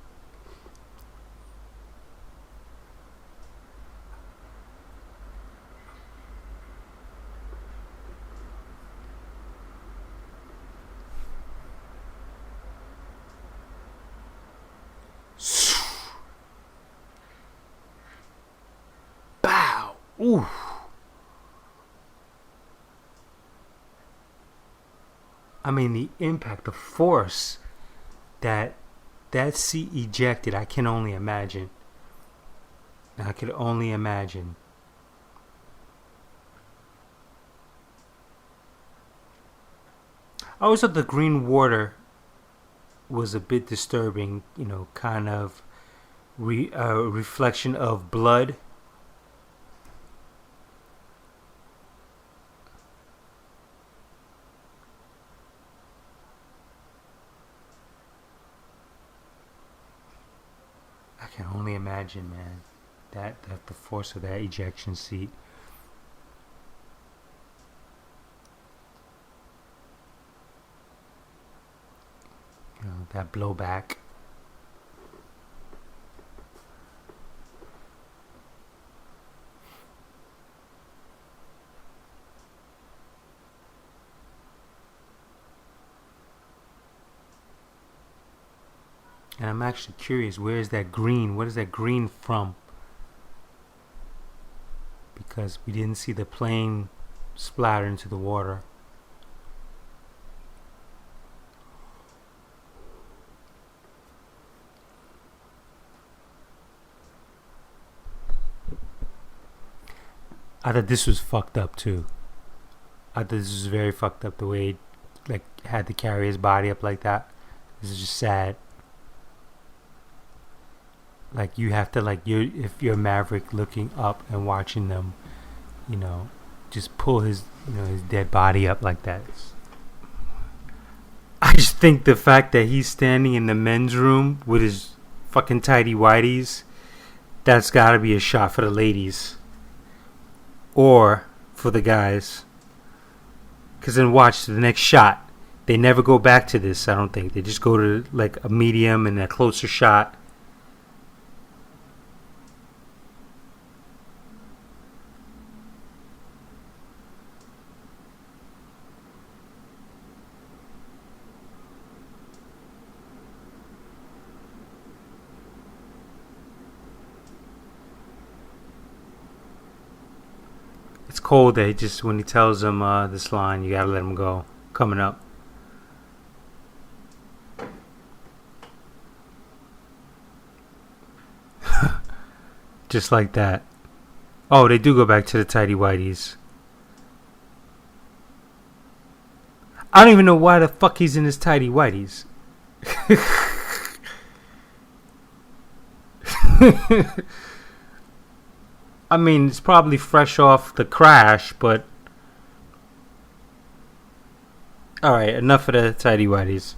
Speaker 1: Bow. Ooh. I mean, the impact, the force that seat ejected, I can only imagine. I could only imagine. I always thought the green water was a bit disturbing, you know, kind of reflection of blood. I can only imagine, man, that the force of that ejection seat. You know, that blowback. And I'm actually curious, where is that green? What is that green from? Because we didn't see the plane splatter into the water. I thought this was fucked up too. I thought this was very fucked up, the way he, like, had to carry his body up like that. This is just sad. Like, you have to, like, if you're Maverick, looking up and watching them, you know, just pull his, you know, his dead body up like that. I just think the fact that he's standing in the men's room with his fucking tidy whities, that's gotta be a shot for the ladies. Or for the guys. Because then watch the next shot. They never go back to this, I don't think. They just go to, like, a medium and a closer shot. It's cold that he just when he tells him this line, you gotta let him go. Coming up. Just like that. Oh, they do go back to the tidy whities. I don't even know why the fuck he's in his tidy whities. I mean, it's probably fresh off the crash, but alright, enough of the tidy whities.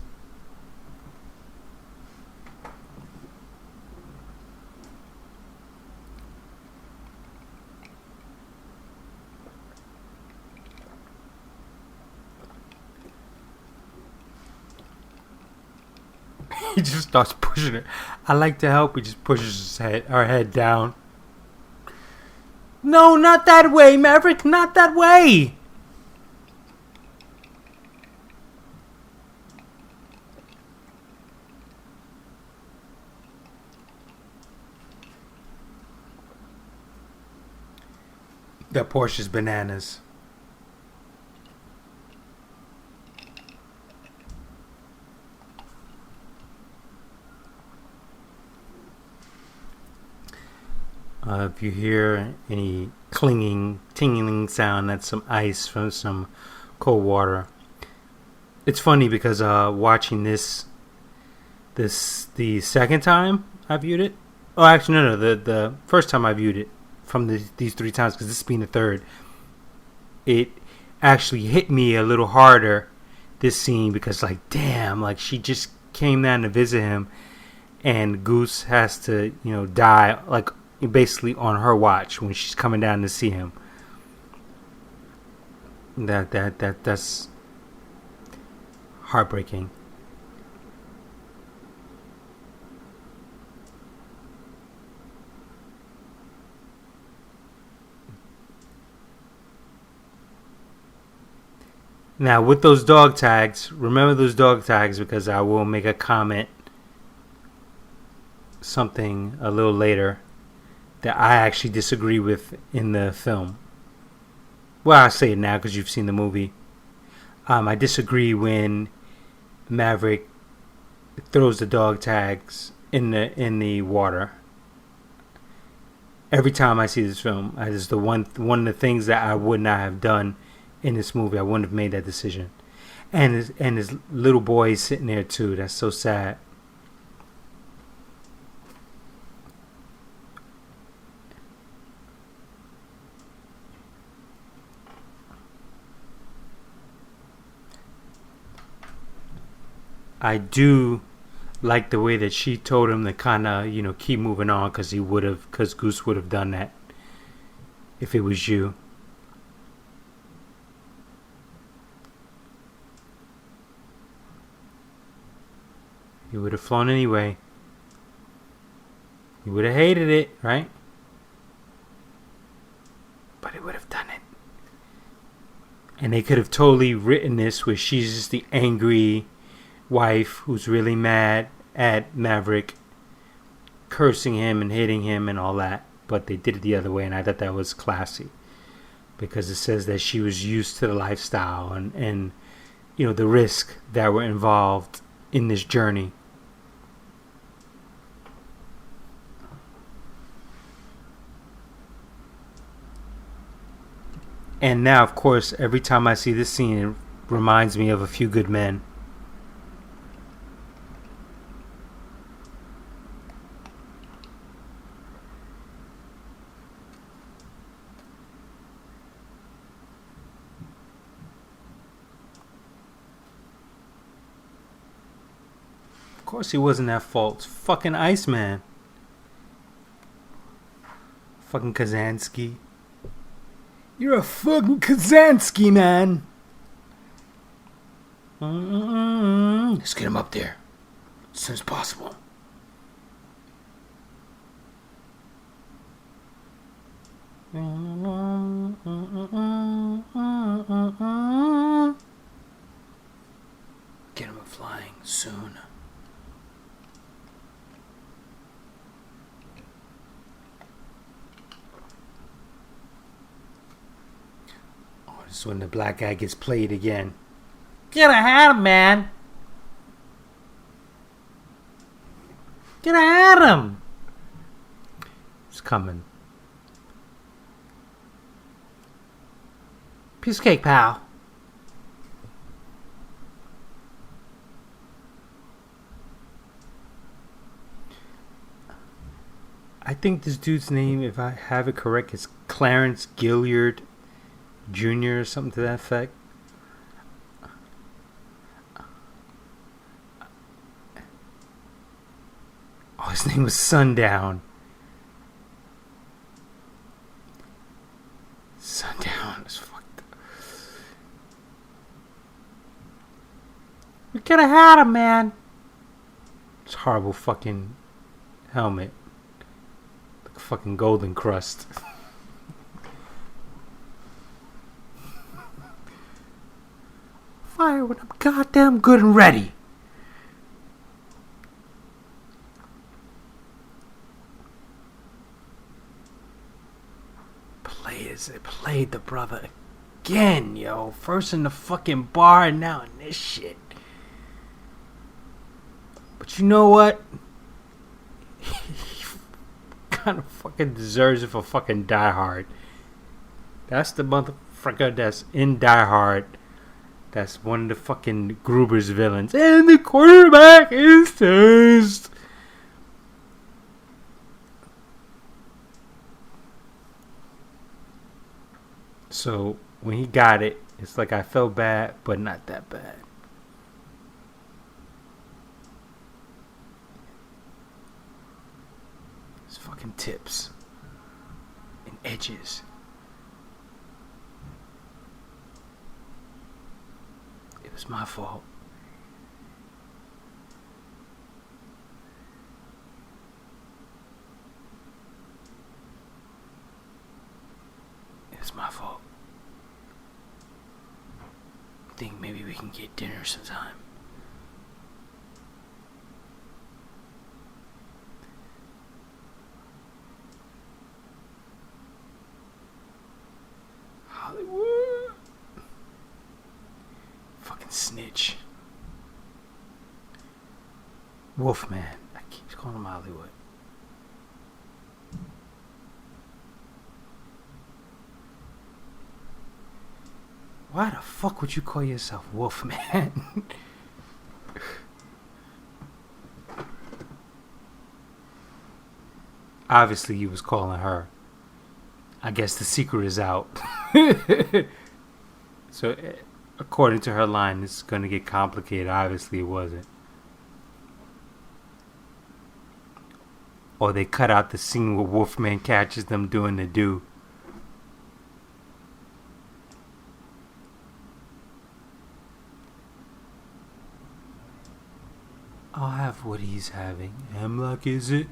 Speaker 1: He just starts pushing it. I like to help. He just pushes our head down. No, not that way, Maverick. Not that way. That Porsche's bananas. If you hear any clinging, tingling sound, that's some ice from some cold water. It's funny because watching this the second time I viewed it. Oh, actually, no, the first time I viewed it from these 3 times, because this being the third, it actually hit me a little harder, this scene, because like, damn, like she just came down to visit him, and Goose has to, die, like, basically on her watch when she's coming down to see him. That's heartbreaking. Now with those dog tags, remember those dog tags, because I will make a comment something a little later that I actually disagree with in the film. Well, I say it now because you've seen the movie. I disagree when Maverick throws the dog tags in the water. Every time I see this film, that is one of the things that I would not have done in this movie. I wouldn't have made that decision. And his little boy is sitting there too. That's so sad. I do like the way that she told him to kind of, keep moving on, because Goose would have done that if it was you. You would have flown anyway. You would have hated it, right? But it would have done it. And they could have totally written this where she's just the angry wife who's really mad at Maverick, cursing him and hitting him and all that. But they did it the other way, and I thought that was classy, because it says that she was used to the lifestyle and the risk that were involved in this journey. And now, of course, every time I see this scene, it reminds me of A Few Good Men. Of course he wasn't at fault. It's fucking Iceman. Fucking Kazansky. You're a fucking Kazansky, man. Let's get him up there as soon as possible. Get him flying soon. That's when the black guy gets played again. Get at him, man. Get at him. It's coming. Piece of cake, pal. I think this dude's name, if I have it correct, is Clarence Gilliard Jr. or something to that effect. Oh, his name was Sundown. Sundown is fucked up. We could have had him, man. It's a horrible fucking helmet. Like a fucking golden crust. Fire when I'm goddamn good and ready. They played the brother again, yo. First in the fucking bar and now in this shit. But you know what? He kind of fucking deserves it for fucking Die Hard. That's the motherfucker that's in Die Hard. That's one of the fucking Gruber's villains. And the quarterback is toast. So when he got it, it's like I felt bad, but not that bad. It's fucking tips and edges. It was my fault. It's my fault. I think maybe we can get dinner sometime. Hollywood. Fucking snitch. Wolfman. I keep calling him Hollywood. Why the fuck would you call yourself Wolfman? Obviously, he was calling her. I guess the secret is out. So, according to her line, it's going to get complicated. Obviously, it wasn't. Or they cut out the scene where Wolfman catches them doing the do. I'll have what he's having. Hemlock, is it?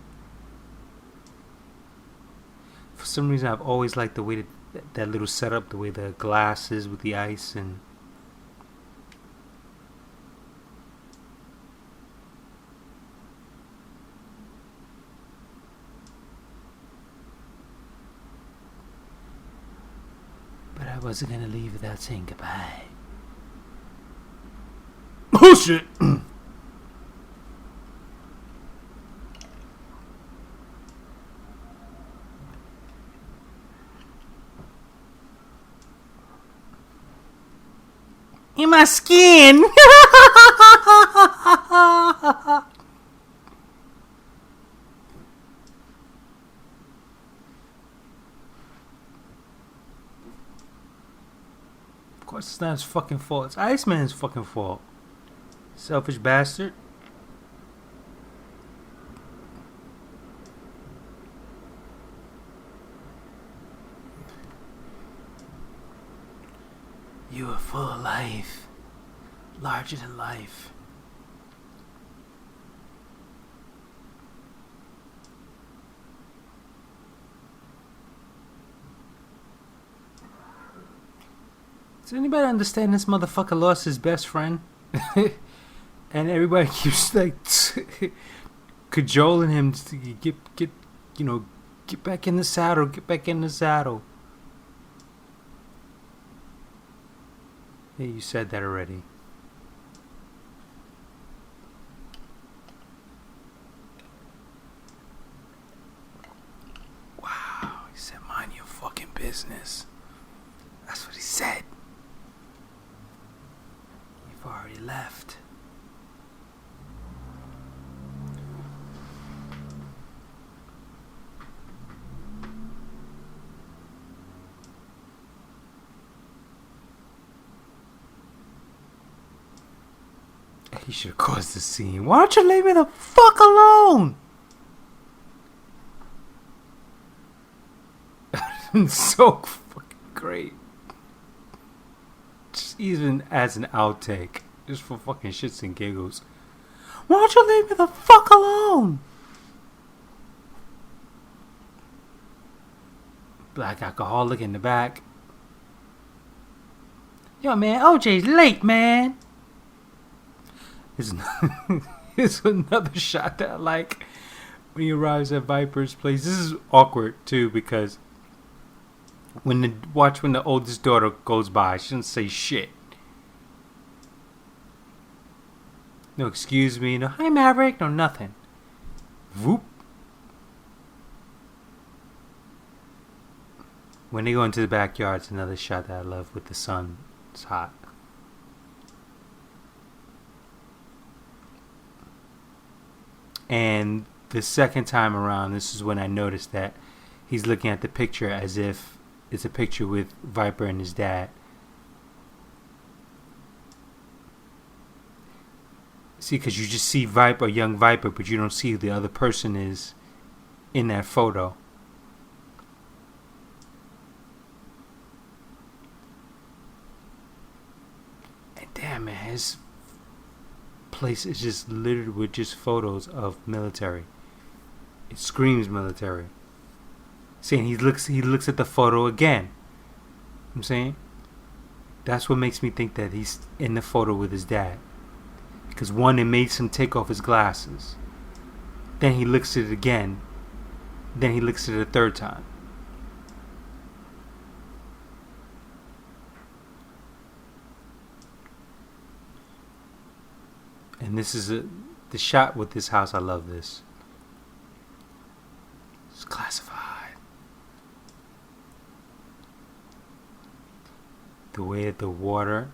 Speaker 1: For some reason, I've always liked the way that little setup, the way the glass is with the ice and. But I wasn't gonna leave without saying goodbye. Oh shit! In my skin. Of course, it's not his fucking fault. It's Iceman's fucking fault. Selfish bastard. You are full of life, larger than life. Does anybody understand this motherfucker lost his best friend? And everybody keeps like cajoling him to get back in the saddle, get back in the saddle. Yeah, you said that already. Wow, he said, mind your fucking business. That's what he said. You've already left. He should have caused the scene. Why don't you leave me the fuck alone? So fucking great. Just even as an outtake. Just for fucking shits and giggles. Why don't you leave me the fuck alone? Black alcoholic in the back. Yo, man, OJ's late, man. Here's another shot that I like when he arrives at Viper's place. This is awkward too because when the oldest daughter goes by, she doesn't say shit. No excuse me, no hi Maverick, no nothing. Whoop. When they go into the backyard, it's another shot that I love with the sun. It's hot. And the second time around, this is when I noticed that he's looking at the picture as if it's a picture with Viper and his dad. See, because you just see Viper, young Viper, but you don't see who the other person is in that photo. And damn, man, his place is just littered with just photos of military. It screams military. Saying he looks at the photo again. I'm saying that's what makes me think that he's in the photo with his dad. Because one, it made him take off his glasses. Then he looks at it again. Then he looks at it a third time. And this is the shot with this house. I love this. It's classified. The way that the water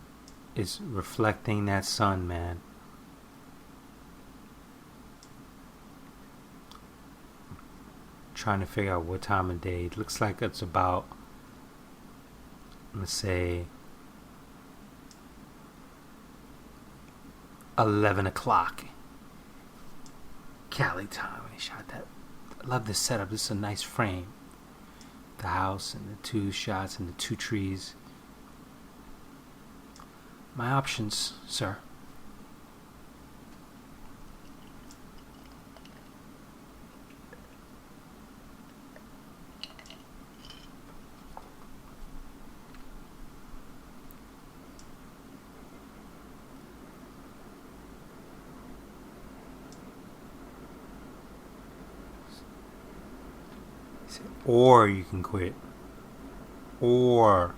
Speaker 1: is reflecting that sun, man. Trying to figure out what time of day. It looks like it's about, let's say, 11 o'clock Cali time when he shot that. I love this setup. This is a nice frame. The house and the two shots and the two trees. My options, sir. Or you can quit. Or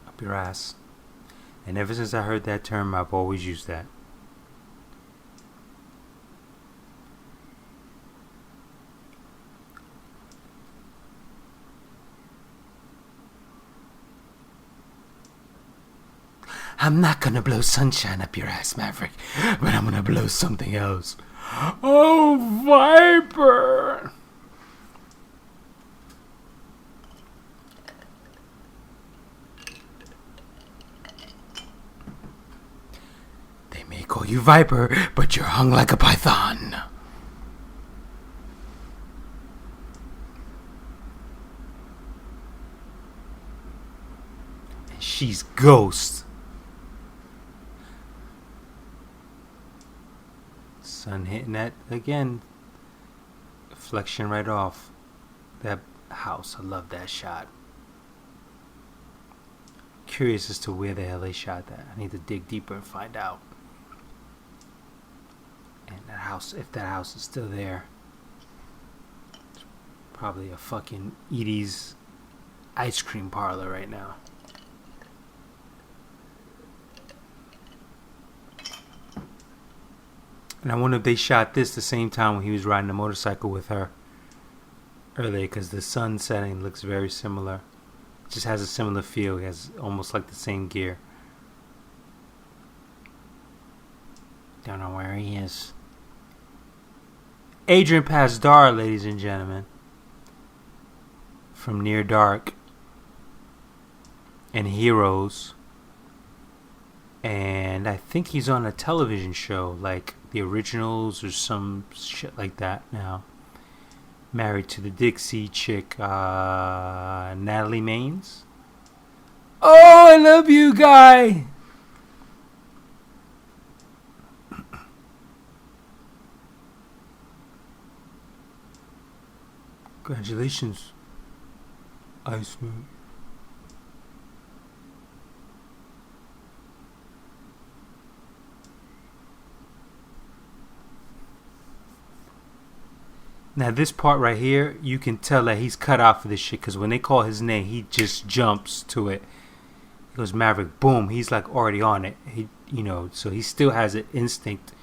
Speaker 1: up your ass. And ever since I heard that term, I've always used that. I'm not gonna blow sunshine up your ass, Maverick, but I'm gonna blow something else. Oh, Viper! They may call you Viper, but you're hung like a python. And she's Ghost. Sun hitting that again. Reflection right off that house. I love that shot. Curious as to where the hell they shot that. I need to dig deeper and find out. And that house, if that house is still there, it's Probably a fucking Edie's ice cream parlor right now. And I wonder if they shot this the same time when he was riding a motorcycle with her earlier, because the sun setting looks very similar. It just has a similar feel. It has almost like the same gear. Don't know where he is. Adrian Pasdar, ladies and gentlemen, from Near Dark and Heroes. And I think he's on a television show like The Originals or some shit like that now. Married to the Dixie chick, Natalie Maines. Oh, I love you, guy! Congratulations, Iceman. Now this part right here, you can tell that he's cut out for this shit, because when they call his name, he just jumps to it. He goes Maverick, boom. He's like already on it. He, so he still has an instinct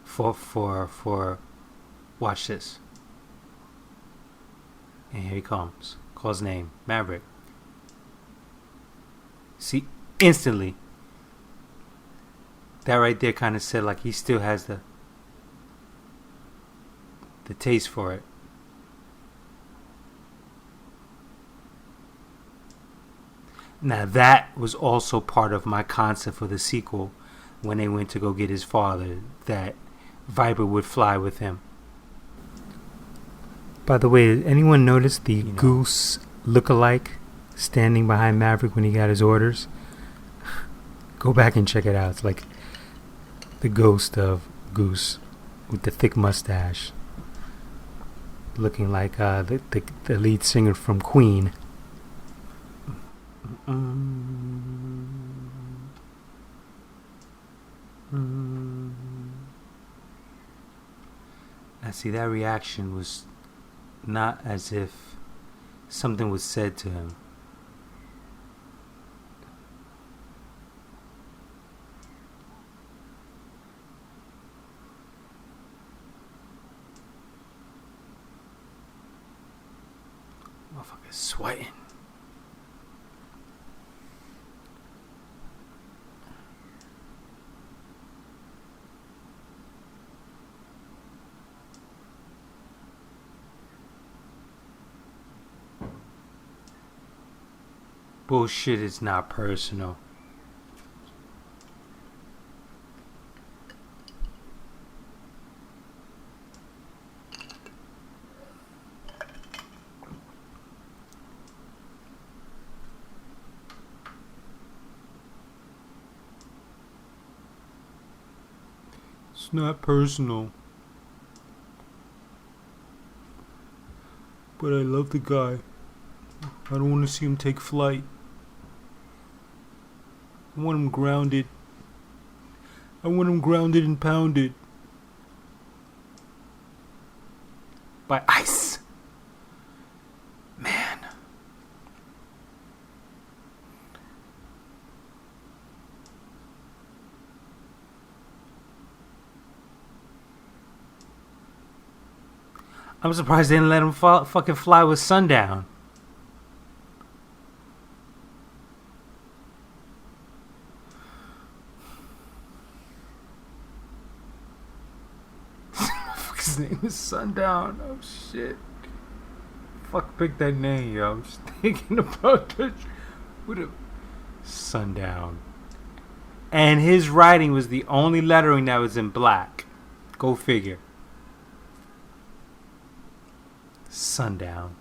Speaker 1: for. Watch this. And here he comes. Calls name Maverick. See, instantly. That right there kind of said like he still has the taste for it. Now that was also part of my concept for the sequel when they went to go get his father, that Viper would fly with him. By the way, did anyone notice the Goose look-alike standing behind Maverick when he got his orders? Go back and check it out. It's like the ghost of Goose with the thick mustache, looking like the lead singer from Queen. I see that reaction was not as if something was said to him. Motherfucker's sweating. Bullshit is not personal. It's not personal. But I love the guy. I don't want to see him take flight. I want him grounded. I want him grounded and pounded by ice. Man. I'm surprised they didn't let him fucking fly with Sundown. His name is Sundown. Oh shit. Fuck, pick that name, yo. I'm just thinking about that. What a Sundown. And his writing was the only lettering that was in black. Go figure. Sundown.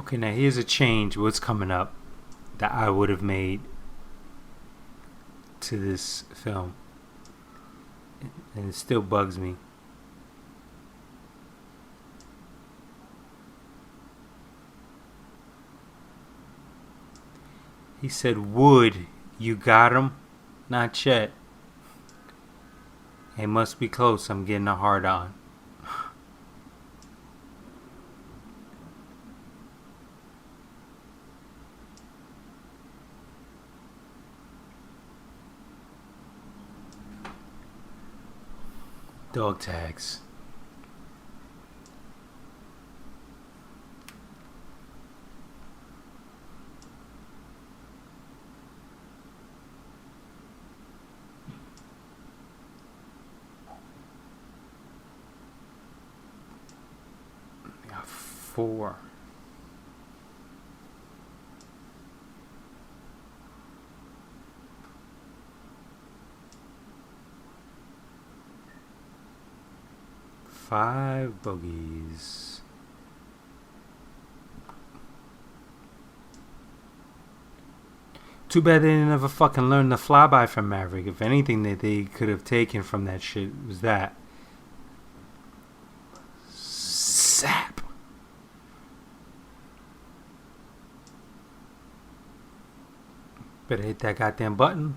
Speaker 1: Okay, now here's a change. What's coming up that I would have made to this film, and it still bugs me. He said, "Wood, you got him? Not yet. It must be close. I'm getting a hard on." Dog tags. Got 4. Five bogeys. Too bad they didn't ever fucking learn the flyby from Maverick. If anything that they could have taken from that shit was that. Sap. Better hit that goddamn button.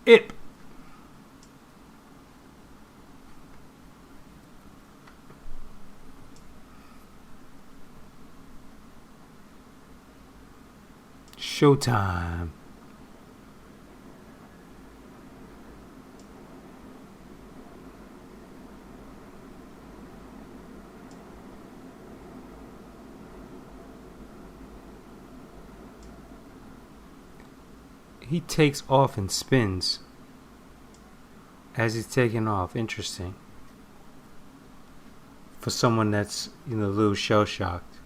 Speaker 1: It. Showtime. He takes off and spins as he's taking off. Interesting. For someone that's, a little shell shocked.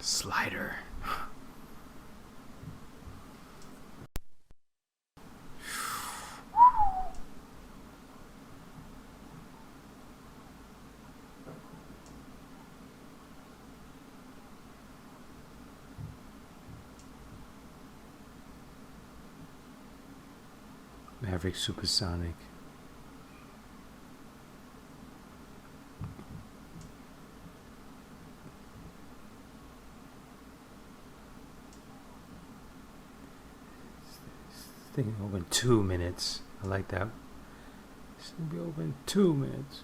Speaker 1: Slider. Maverick Supersonic. This thing over in 2 minutes. I like that. It's gonna be over in 2 minutes.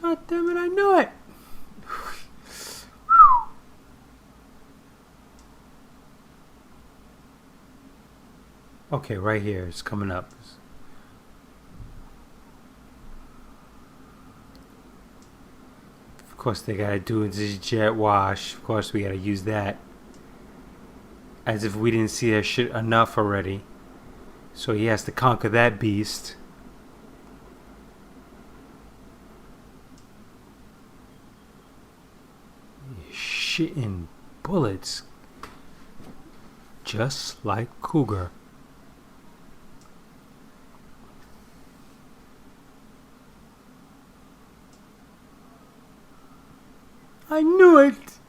Speaker 1: God damn it, I knew it! Okay, right here, it's coming up. Of course, they gotta do this jet wash. Of course, we gotta use that. As if we didn't see that shit enough already. So he has to conquer that beast. Shitting bullets. Just like Cougar. I knew it!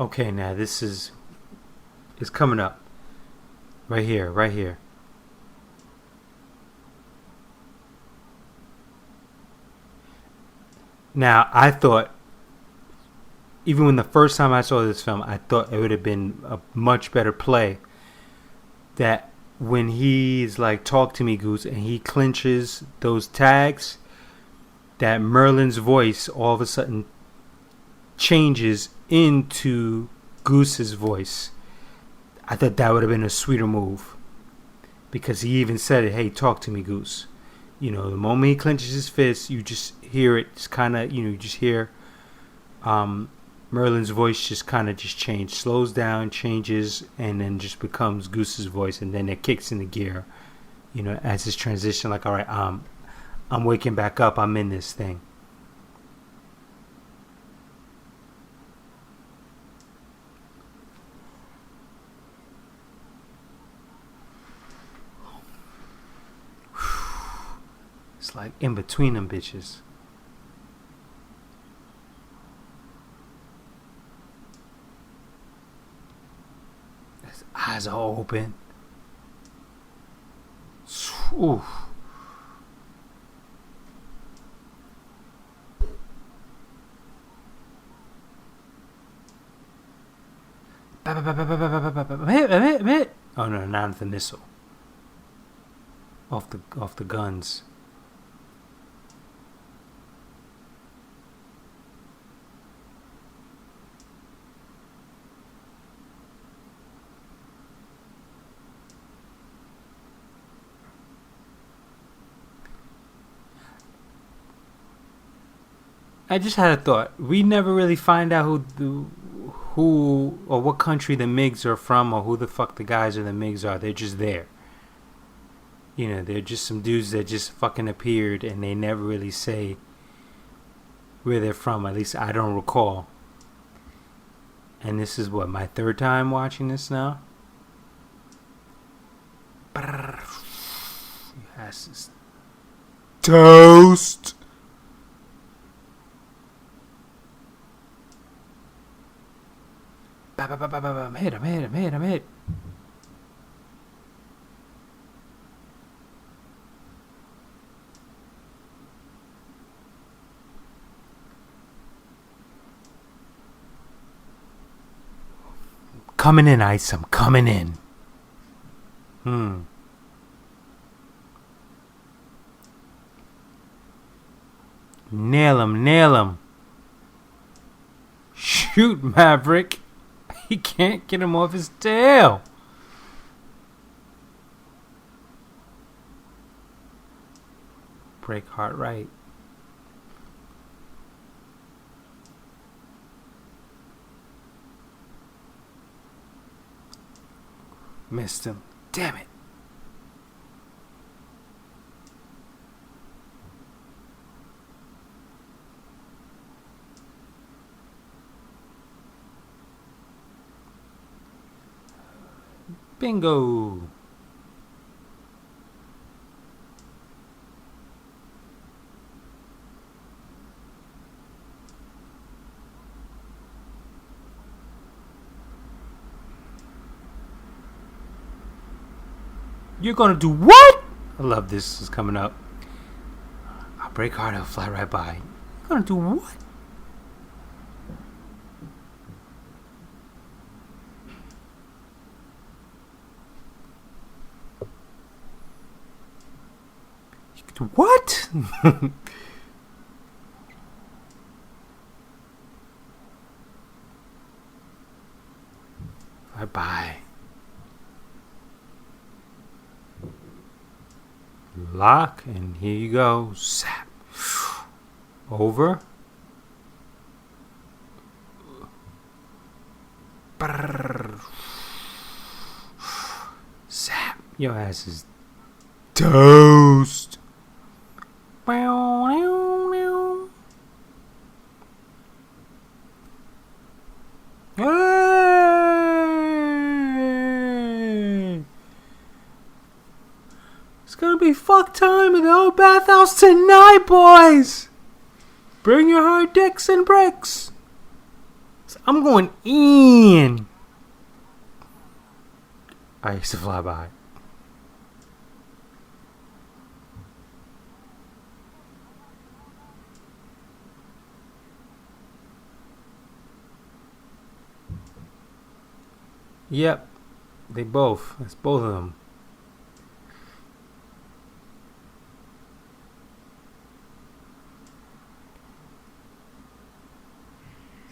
Speaker 1: Okay, now this is... It's coming up. Right here, right here. Now, I thought... Even when the first time I saw this film, I thought it would have been a much better play. That when he's like, "Talk to me, Goose," and he clinches those tags, that Merlin's voice all of a sudden changes into Goose's voice. I thought that would have been a sweeter move. Because he even said it, "Hey, talk to me, Goose." The moment he clenches his fist, you just hear it. It's kind of, you just hear Merlin's voice just kind of just changed, slows down, changes, and then just becomes Goose's voice, and then it kicks into gear, you know, as his transition. Like, all right, I'm waking back up. I'm in this thing. It's like in between them bitches. His eyes are open. Oof. Hit. Oh no, not the missile. Off the guns. I just had a thought. We never really find out who or what country the MiGs are from, or who the fuck the guys or the MiGs are. They're just there. You know, they're just some dudes that just fucking appeared, and they never really say where they're from. At least I don't recall. And this is what, my third time watching this now? Yes, toast. Hit him. Coming in, Ice. I'm coming in. Nail him. Shoot, Maverick. He can't get him off his tail. Break heart right. Missed him. Damn it. Bingo. You're gonna do what? I love this is coming up. I'll break hard, I'll fly right by. You're gonna do what? What? Bye-bye. Lock, and here you go. Zap. Over. Brrr. Zap. Your ass is toast. Hey! It's gonna be fuck time in the old bathhouse tonight, boys! Bring your hard dicks and bricks. I'm going in. I used to fly by. Yep, they both. That's both of them.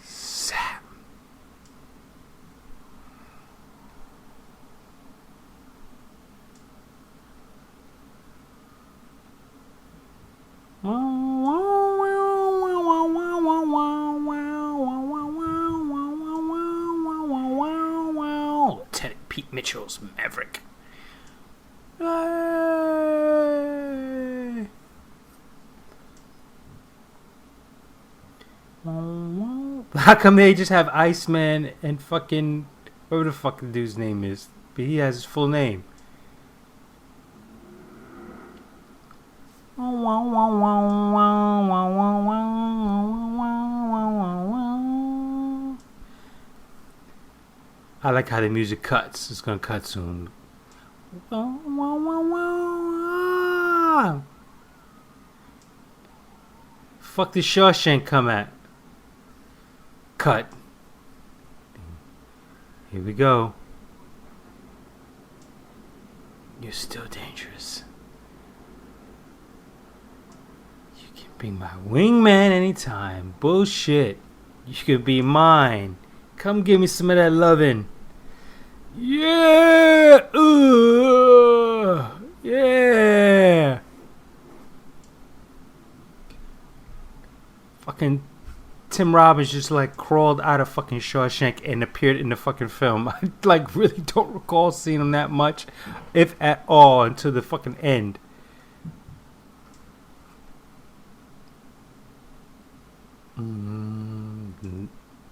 Speaker 1: Zap. Pete Mitchell's Maverick. How come they just have Iceman and fucking whatever the fuck the dude's name is? But he has his full name. I like how the music cuts. It's gonna cut soon. Fuck the Shawshank come at. Cut. Here we go. You're still dangerous. You can be my wingman anytime. Bullshit. You could be mine. Come give me some of that lovin'. Yeah! Yeah! Fucking Tim Robbins just like crawled out of fucking Shawshank and appeared in the fucking film. I like really don't recall seeing him that much, if at all, until the fucking end.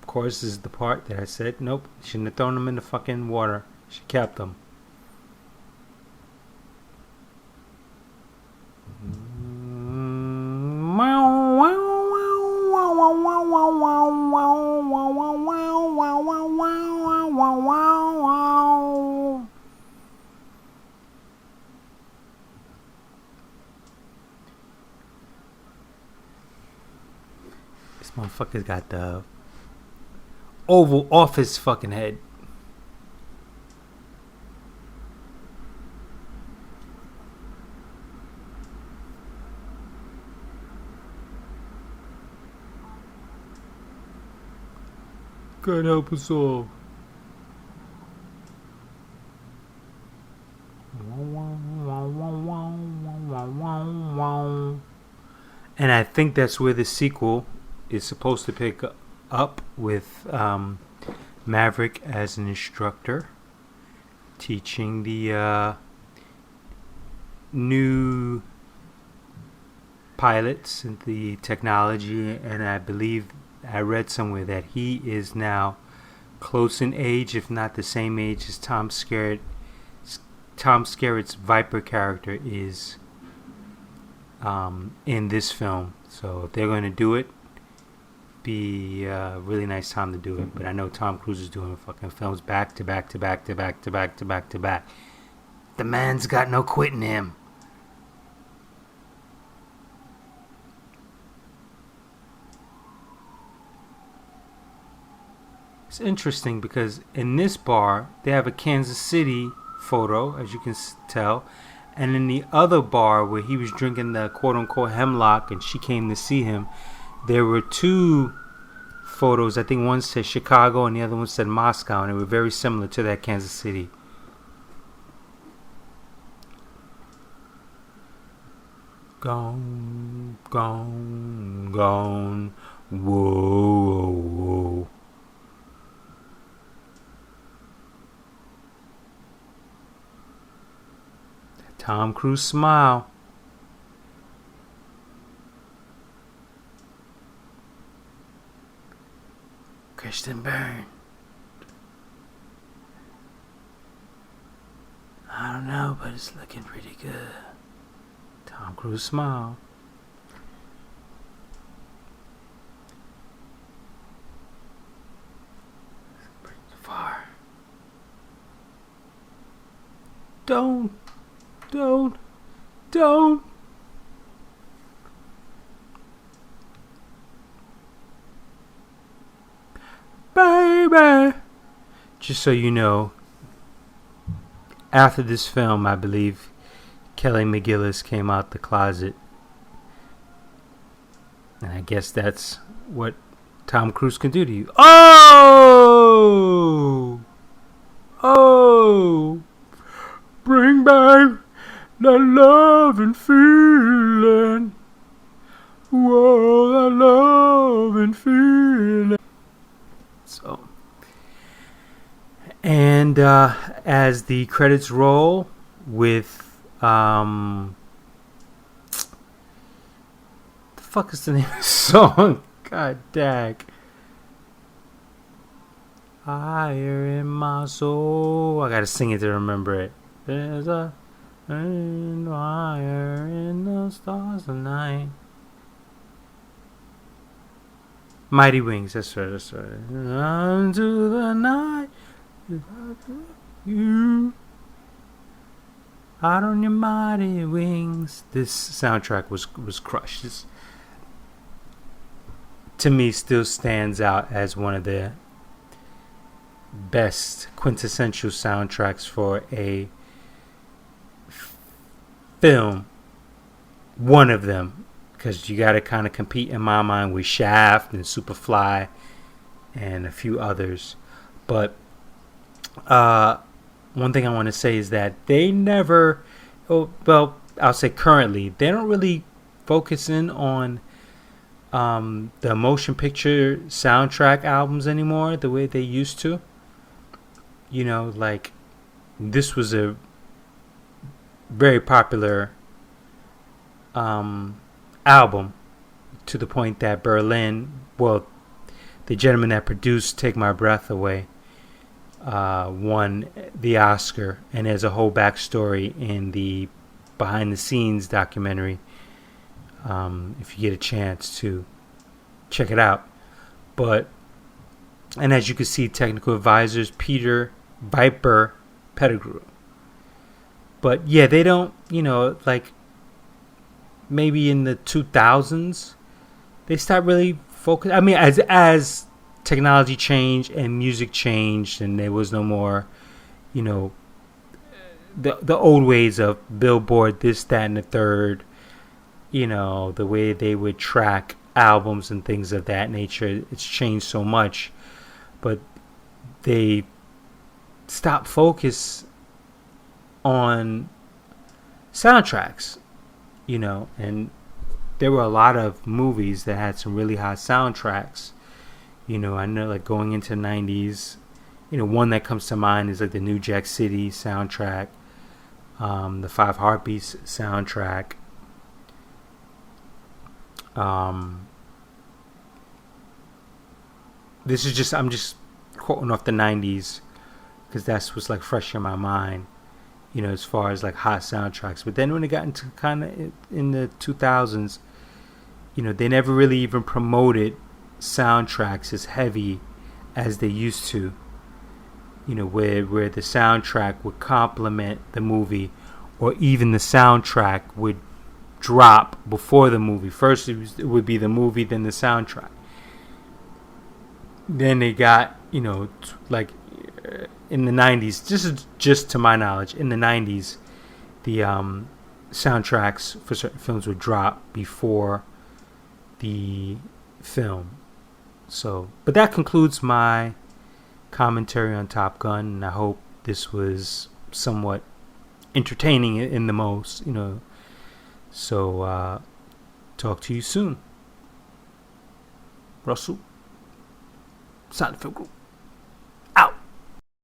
Speaker 1: Of course, this is the part that I said, nope, shouldn't have thrown him in the fucking water. She kept him. This motherfucker's got the Oval Office fucking head. God help us all. And I think that's where the sequel is supposed to pick up with Maverick as an instructor, teaching the new pilots and the technology. And I believe I read somewhere that he is now close in age, if not the same age as Tom Skerritt. Tom Skerritt's Viper character is in this film. So if they're going to do it, be a really nice time to do it. But I know Tom Cruise is doing fucking films back to back to back to back to back to back to back. The man's got no quitting him. It's interesting because in this bar they have a Kansas City photo, as you can tell, and in the other bar where he was drinking the quote-unquote hemlock and she came to see him, there were two photos. I think one said Chicago and the other one said Moscow, and they were very similar to that Kansas City. Gone, gone, gone. Whoa, whoa. Tom Cruise smile. Kristen Byrne. I don't know, but it's looking pretty good. Tom Cruise smile. Pretty far. Don't. Baby. Just so you know, after this film, I believe Kelly McGillis came out the closet. And I guess that's what Tom Cruise can do to you. Oh! Bring back that love and feeling. Whoa, that love and feeling. So, and as the credits roll with the fuck is the name of the song? God dag. Fire in my soul. I gotta sing it to remember it. There's a fire in the stars tonight. Mighty Wings, that's right, that's right. Unto the night, you out on your mighty wings. This soundtrack was crushed. This, to me, still stands out as one of the best quintessential soundtracks for a film. One of them, because you got to kind of compete in my mind with Shaft and Superfly and a few others. But one thing I want to say is that they never, well, I'll say currently, they don't really focus in on the motion picture soundtrack albums anymore the way they used to. You know, like, this was a very popular album, to the point that Berlin, well, the gentleman that produced Take My Breath Away, won the Oscar, and there's a whole backstory in the behind the scenes documentary, if you get a chance to check it out. But, and as you can see, technical advisors Peter Viper Pettigrew. But yeah, they don't, you know, like, maybe in the 2000s they start really focus. I mean, as technology changed and music changed, and there was no more, you know, the old ways of Billboard, this, that, and the third, you know, the way they would track albums and things of that nature. It's changed so much, but they stopped focus on soundtracks, you know, and there were a lot of movies that had some really hot soundtracks. You know, I know, like, going into the 90s, you know, one that comes to mind is like the New Jack City soundtrack, the Five Heartbeats soundtrack, this is just, I'm just quoting off the 90s because that's what's like fresh in my mind, you know, as far as like hot soundtracks. But then when it got into kind of in the 2000s, you know, they never really even promoted soundtracks as heavy as they used to, you know, where the soundtrack would complement the movie, or even the soundtrack would drop before the movie. First it would be the movie, then the soundtrack. Then they got, you know, like in the 90s, just to my knowledge, in the 90s, the soundtracks for certain films would drop before the film. So, but that concludes my commentary on Top Gun, and I hope this was somewhat entertaining in the most, you know. So, talk to you soon. Russell, Sound Effect Group.